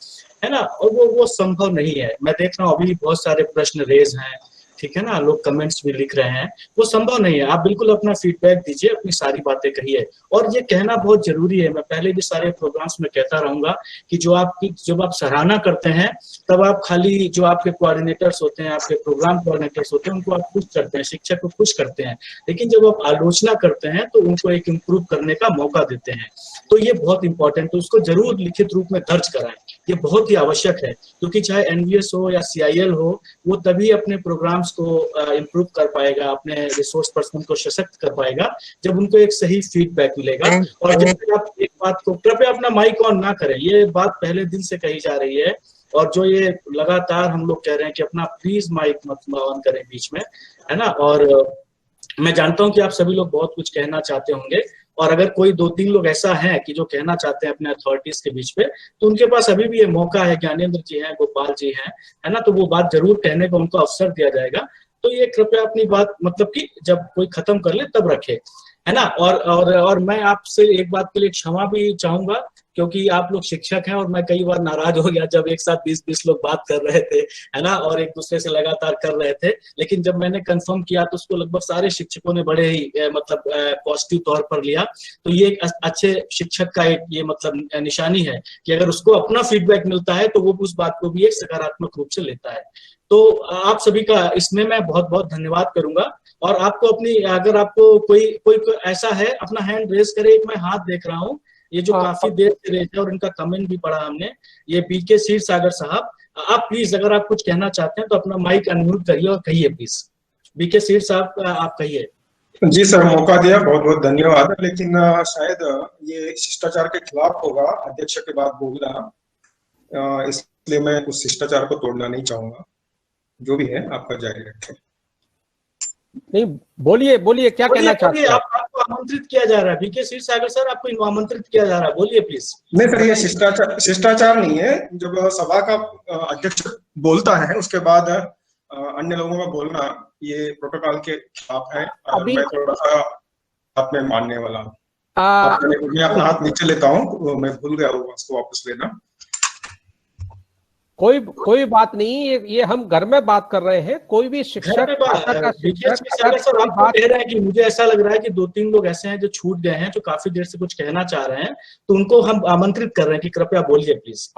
ना, और वो संभव नहीं है। मैं देख रहा हूँ अभी बहुत सारे प्रश्न रेज हैं, ठीक है ना, लोग कमेंट्स भी लिख रहे हैं, वो संभव नहीं है। आप बिल्कुल अपना फीडबैक दीजिए, अपनी सारी बातें कहिए, और ये कहना बहुत जरूरी है। मैं पहले भी सारे प्रोग्राम्स में कहता रहूंगा कि जब आप सराहना करते हैं तब आप खाली जो आपके कोऑर्डिनेटर्स होते हैं, आपके प्रोग्राम कोऑर्डिनेटर्स होते हैं, उनको आप खुश करते हैं, शिक्षक को खुश करते हैं, लेकिन जब आप आलोचना करते हैं तो उनको एक इम्प्रूव करने का मौका देते हैं। तो ये बहुत इंपॉर्टेंट है, उसको जरूर लिखित रूप में दर्ज कराएं, ये बहुत ही आवश्यक है, क्योंकि चाहे एनवीएस हो या सीआईएल हो, वो तभी अपने प्रोग्राम्स को इम्प्रूव कर पाएगा, अपने रिसोर्स पर्सन को सशक्त कर पाएगा, जब उनको एक सही फीडबैक मिलेगा। और जैसे आप एक बात को, कृपया अपना माइक ऑन ना करें, ये बात पहले दिन से कही जा रही है, और जो ये लगातार हम लोग कह रहे हैं कि अपना प्लीज माइक मत ऑन करें बीच में, है ना। और मैं जानता हूं कि आप सभी लोग बहुत कुछ कहना चाहते होंगे, और अगर कोई 2-3 लोग ऐसा है कि जो कहना चाहते हैं अपने अथॉरिटीज के बीच में, तो उनके पास अभी भी ये मौका है। ज्ञानेंद्र जी हैं, गोपाल जी हैं, है ना, तो वो बात जरूर कहने को उनको अवसर दिया जाएगा। तो ये कृपया अपनी बात मतलब कि जब कोई खत्म कर ले तब रखे, है ना। और मैं आपसे एक बात के लिए क्षमा भी चाहूंगा, क्योंकि आप लोग शिक्षक हैं और मैं कई बार नाराज हो गया जब एक साथ 20-20 लोग बात कर रहे थे, है ना, और एक दूसरे से लगातार कर रहे थे। लेकिन जब मैंने कंफर्म किया तो उसको लगभग सारे शिक्षकों ने बड़े ही मतलब पॉजिटिव तौर पर लिया। तो ये एक अच्छे शिक्षक का एक ये मतलब निशानी है कि अगर उसको अपना फीडबैक मिलता है तो वो उस बात को भी एक सकारात्मक रूप से लेता है। तो आप सभी का इसमें मैं बहुत बहुत धन्यवाद करूंगा। और आपको अपनी, अगर आपको कोई ऐसा है, अपना हैंड रेज करे। एक मैं हाथ देख रहा हूँ, ये जो काफी देर से रेज है और इनका कमेंट भी पढ़ा हमने, ये बीके क्षीर सागर साहब। आप प्लीज अगर आप कुछ कहना चाहते हैं तो अपना माइक अनम्यूट करिए और कहिए प्लीज। बीके क्षीर साहब आप कहिए। जी सर, मौका दिया, बहुत बहुत धन्यवाद। लेकिन शायद ये शिष्टाचार के खिलाफ होगा अध्यक्ष के बाद बोलना, इसलिए मैं उस शिष्टाचार को तोड़ना नहीं चाहूंगा। जो भी है आपका जारी रखें। नहीं, बोलिए क्या कहना चाहते हैं? आपको आमंत्रित किया जा रहा है बीके क्षीर सागर सर, आपको आमंत्रित किया जा रहा है, बोलिए प्लीज। नहीं सर, ये शिष्टाचार नहीं है। जब सभा का अध्यक्ष बोलता है उसके बाद अन्य लोगों का बोलना, ये प्रोटोकॉल के खिलाफ है। मैं थोड़ा सा हाथ में मानने वाला मैं अपना हाथ नीचे लेता हूँ, मैं भूल गया हूँ उसको वापस लेना। कोई बात नहीं, ये हम घर में बात कर रहे हैं। कोई भी शिक्षक कह रहे हैं कि मुझे ऐसा लग रहा है कि 2-3 लोग ऐसे हैं जो छूट गए हैं, जो काफी देर से कुछ कहना चाह रहे हैं, तो उनको हम आमंत्रित कर रहे हैं कि कृपया बोलिए प्लीज।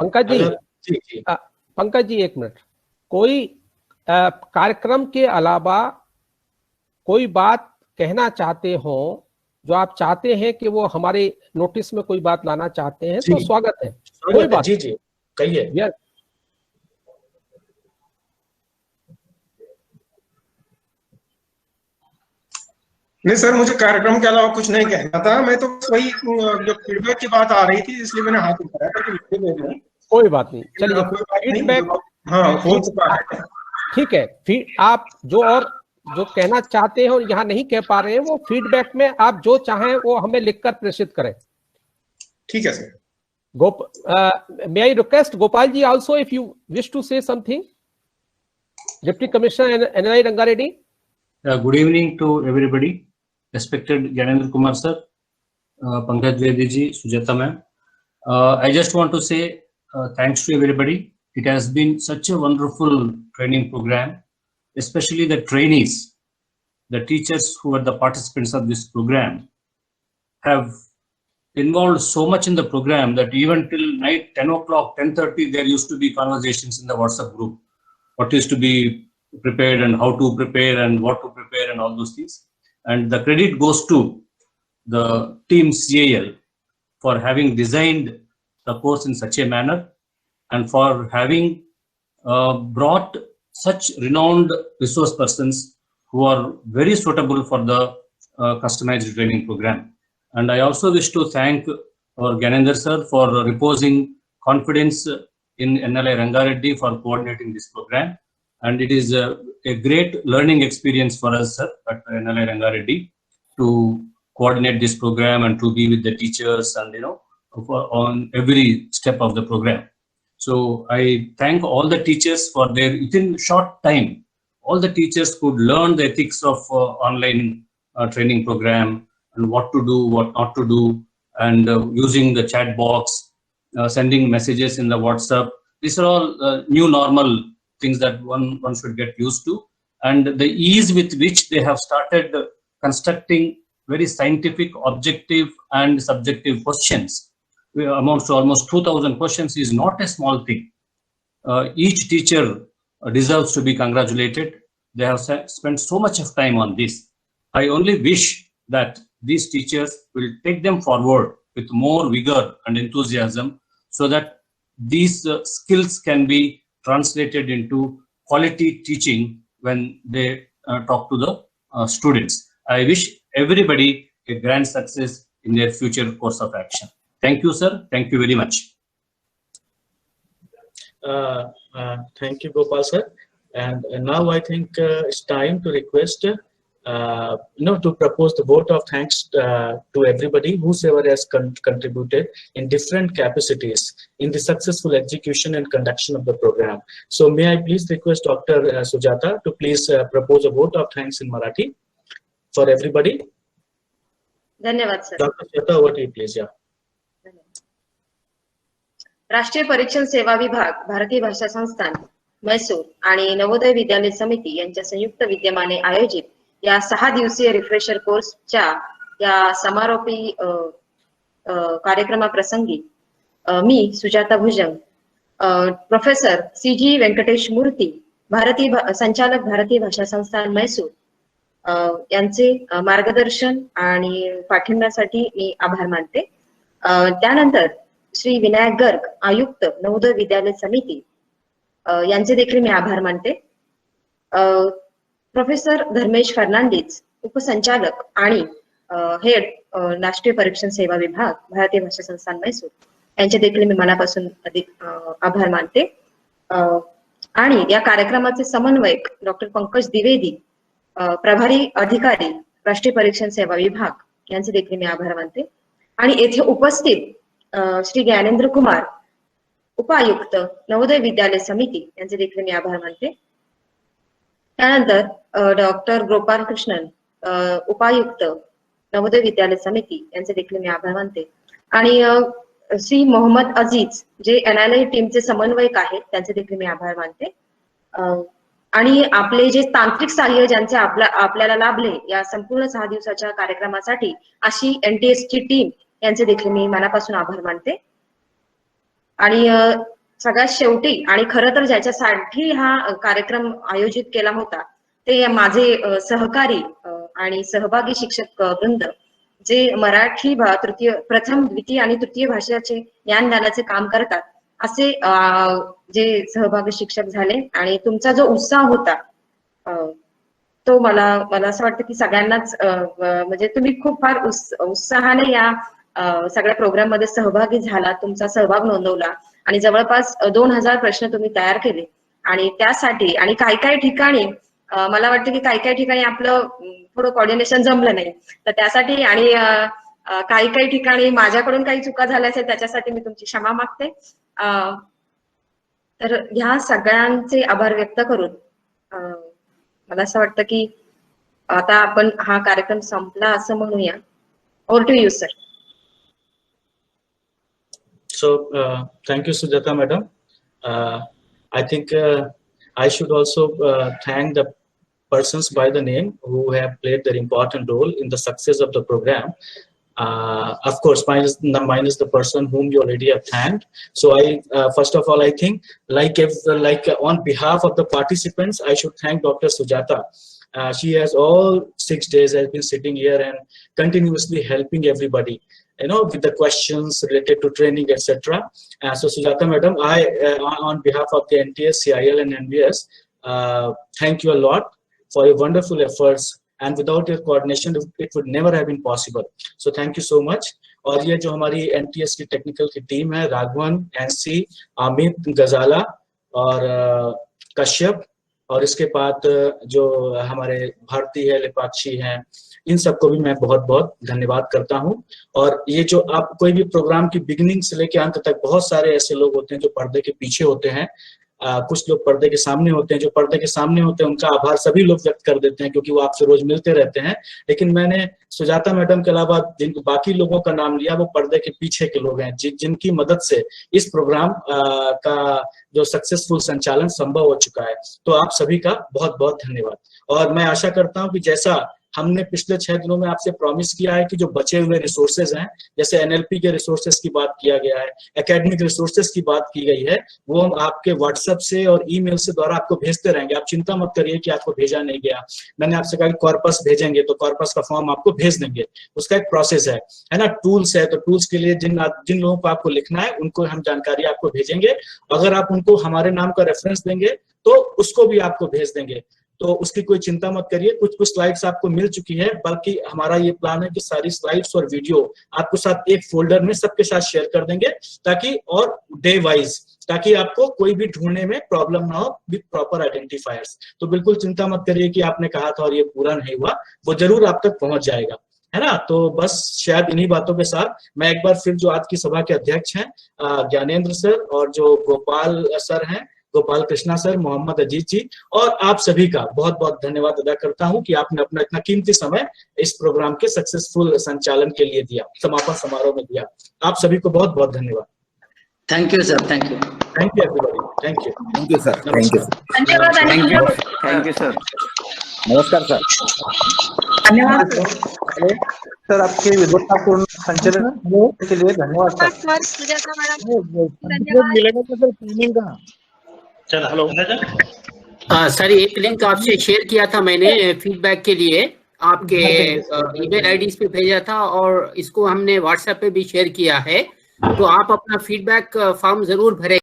पंकज जी 1 मिनट। कोई कार्यक्रम के अलावा कोई बात कहना चाहते हो, जो आप चाहते हैं कि वो हमारे नोटिस में कोई बात लाना चाहते हैं, तो स्वागत है। कोई बात जी कहिए। नहीं सर, मुझे कार्यक्रम के अलावा कुछ नहीं कहना था। मैं तो वही जो फीडबैक की बात आ रही थी, इसलिए मैंने हाथ उठाया। कोई बात नहीं, चलिए फीडबैक हो चुका है। ठीक है, फिर आप जो कहना चाहते हैं और यहाँ नहीं कह पा रहे हैं, वो फीडबैक में आप जो चाहें वो हमें लिखकर प्रेषित करें। ठीक है sir. May I request Gopal ji also if you wish to say something? Deputy Commissioner NLI Rangareddy. Good evening to everybody. Respected Gyanendra Kumar sir, Pankaj Dwivedi ji, Sujata ma'am. I just want to say thanks to everybody. It has been such a wonderful training program, especially the trainees, the teachers who are the participants of this program have involved so much in the program that even till night 10 o'clock, 10:30, there used to be conversations in the WhatsApp group. What is to be prepared and how to prepare and what to prepare and all those things. And the credit goes to the team CAL for having designed the course in such a manner and for having brought such renowned resource persons who are very suitable for the customized training program. And I also wish to thank our Gyanendra sir for reposing confidence in NLI Rangareddy for coordinating this program. And it is a great learning experience for us, sir, at NLI Rangareddy to coordinate this program and to be with the teachers and, on every step of the program. So I thank all the teachers for their, within short time, all the teachers could learn the ethics of online training program and what to do, what not to do, and using the chat box, sending messages in the WhatsApp. These are all new normal things that one should get used to. And the ease with which they have started constructing very scientific, objective, and subjective questions, amounts to almost 2,000 questions, is not a small thing. Each teacher deserves to be congratulated. They have spent so much of time on this. I only wish that these teachers will take them forward with more vigor and enthusiasm so that these skills can be translated into quality teaching when they talk to the students. I wish everybody a grand success in their future course of action. Thank you, sir. Thank you very much. Thank you, Gopal sir. And now I think it's time to request to propose the vote of thanks to everybody whosoever has contributed in different capacities in the successful execution and conduction of the program. So may I please request Dr. Sujata to please propose a vote of thanks in Marathi for everybody. धन्यवाद sir. Dr. Sujata, over to you, please. Yeah. राष्ट्रीय परीक्षण सेवा विभाग, भारतीय भाषा संस्थान, मैसूर आणि नवोदय विद्यालय समिती यांच्या संयुक्त विद्यमाने आयोजित या 6 दिवसीय रिफ्रेशर कोर्सच्या या समारोपी कार्यक्रमाप्रसंगी मी सुजाता भुजंग, प्रोफेसर CG वेंकटेश मूर्ती, संचालक भारतीय भाषा संस्थान मैसूर यांचे मार्गदर्शन आणि पाठिंब्यासाठी मी आभार मानते. त्यानंतर श्री विनायक गर्ग, आयुक्त नवोदय विद्यालय समिती यांचे देखील मी आभार मानते. प्रोफेसर धर्मेश फर्नांडिस, उपसंचालक आणि हेड राष्ट्रीय परीक्षण सेवा विभाग, भारतीय भाषा संस्थान मैसूर यांचे देखील मी मनापासून अधिक आभार मानते. आणि या कार्यक्रमाचे समन्वयक डॉक्टर पंकज द्विवेदी, प्रभारी अधिकारी राष्ट्रीय परीक्षण सेवा विभाग यांचे देखील मी आभार मानते. आणि येथे उपस्थित श्री ज्ञानेंद्र कुमार, उपायुक्त नवोदय विद्यालय समिती यांचे देखील मी आभार मानते. त्यानंतर डॉक्टर गोपाल कृष्णन, उपायुक्त नवोदय विद्यालय समिती यांचे देखील मी आभार मानते. आणि श्री मोहम्मद अजीज, जे NLI टीमचे समन्वयक आहेत, त्यांचे देखील मी आभार मानते. आणि आपले जे तांत्रिक सहाय्य ज्यांचे आपल्याला लाभले या संपूर्ण 6 दिवसाच्या कार्यक्रमासाठी, अशी NTS ची टीम यांचे देखील मी मनापासून आभार मानते. आणि सगळ्यात शेवटी आणि खरं तर ज्याच्यासाठी हा कार्यक्रम आयोजित केला होता ते माझे सहकारी आणि सहभागी शिक्षक वृंद, जे मराठी प्रथम, द्वितीय आणि तृतीय भाषेचे ज्ञानदानाचे काम करतात, असे जे सहभागी शिक्षक झाले. आणि तुमचा जो उत्साह होता तो मला असं वाटतं की सगळ्यांनाच म्हणजे तुम्ही खूप फार उत्साहाने या सगळ्या प्रोग्राम मध्ये सहभागी झाला, तुमचा सहभाग नोंदवला आणि जवळपास 2000 प्रश्न तुम्ही तयार केले. आणि त्यासाठी आणि काही ठिकाणी मला वाटतं की काही ठिकाणी आपलं थोडं कोऑर्डिनेशन जमलं नाही, तर त्यासाठी आणि काही ठिकाणी माझ्याकडून काही चुका झाल्या असेल त्याच्यासाठी मी तुमची क्षमा मागते. तर ह्या सगळ्यांचे आभार व्यक्त करून मला असं वाटतं की आता आपण हा कार्यक्रम संपला असं म्हणूया. Over to you sir. So thank you, Sujata madam. I think I should also thank the persons by the name who have played their important role in the success of the program. Of course, mine is the person whom you already have thanked. So I first of all, I think like on behalf of the participants, I should thank Dr. Sujata. She has all 6 days has been sitting here and continuously helping everybody, you know, with the questions related to training, etc. So Sujata madam, I on behalf of the NTS, CIL and NVS, thank you a lot for your wonderful efforts, and without your coordination it would never have been possible. So thank you so much. और ये जो हमारी NTS की technical की team है, Raghavan, NC, Amit, गजाला और कश्यप, और इसके बाद जो हमारे भारती है, लिपाक्षी हैं, इन सबको भी मैं बहुत बहुत धन्यवाद करता हूं. और ये जो आप कोई भी प्रोग्राम की बिगिनिंग से लेकर अंत तक बहुत सारे ऐसे लोग होते हैं जो पर्दे के पीछे होते हैं, कुछ लोग पर्दे के सामने होते हैं. जो पर्दे के सामने होते हैं उनका आभार सभी लोग व्यक्त कर देते हैं क्योंकि वो आपसे रोज मिलते रहते हैं. लेकिन मैंने सुजाता मैडम के अलावा जिन बाकी लोगों का नाम लिया वो पर्दे के पीछे के लोग हैं जिनकी मदद से इस प्रोग्राम का जो सक्सेसफुल संचालन संभव हो चुका है. तो आप सभी का बहुत बहुत धन्यवाद. और मैं आशा करता हूं कि जैसा हमने पिछले 6 दिनों में आपसे प्रॉमिस किया है कि जो बचे हुए रिसोर्सेज हैं, जैसे एनएलपी के रिसोर्सेज की बात किया गया है, एकेडमिक रिसोर्सेज की बात की गई है, वो हम आपके व्हाट्सएप से और ईमेल से द्वारा आपको भेजते रहेंगे. आप चिंता मत करिए कि आपको भेजा नहीं गया. मैंने आपसे कहा कि कॉर्पस भेजेंगे तो कॉर्पस का फॉर्म आपको भेज देंगे. उसका एक प्रोसेस है ना. टूल्स है, तो टूल्स के लिए जिन लोगों को आपको लिखना है उनको हम जानकारी आपको भेजेंगे. अगर आप उनको हमारे नाम का रेफरेंस देंगे तो उसको भी आपको भेज देंगे. तो उसकी कोई चिंता मत करिए. कुछ स्लाइड्स आपको मिल चुकी है, बल्कि हमारा ये प्लान है कि सारी स्लाइड्स और वीडियो आपको साथ एक फोल्डर में सबके साथ शेयर कर देंगे, ताकि और डे वाइज, ताकि आपको कोई भी ढूंढने में प्रॉब्लम ना हो विद प्रॉपर आइडेंटिफायर्स. तो बिल्कुल चिंता मत करिए कि आपने कहा था और ये पूरा नहीं हुआ, वो जरूर आप तक पहुंच जाएगा, है ना. तो बस शायद इन्हीं बातों के साथ मैं एक बार फिर जो आज की सभा के अध्यक्ष हैं ज्ञानेंद्र सर, और जो गोपाल सर हैं, गोपाल कृष्णा सर, मोहम्मद अजीज जी, और आप सभी का बहुत बहुत धन्यवाद अदा करता हूं कि आपने अपना इतना कीमती समय इस प्रोग्राम के सक्सेसफुल संचालन के लिए दिया, समापन समारोह में दिया. आप सभी को बहुत बहुत धन्यवाद. Thank you sir. Thank you everybody. Thank you sir. Thank you. Thank you sir. नमस्कार सर. धन्यवाद सर. आपके विद्वत्तापूर्ण संचालन के लिए धन्यवाद सर. सुजाता मैडम मिलेगा तो सर ट्रेनिंग का. चलो. हेलो सर, एक लिंक आपसे शेयर किया था मैंने फीडबैक के लिए, आपके ईमेल आईडीज पे भेजा था, और इसको हमने व्हाट्सएप पे भी शेयर किया है. तो आप अपना फीडबैक फॉर्म जरूर भरें.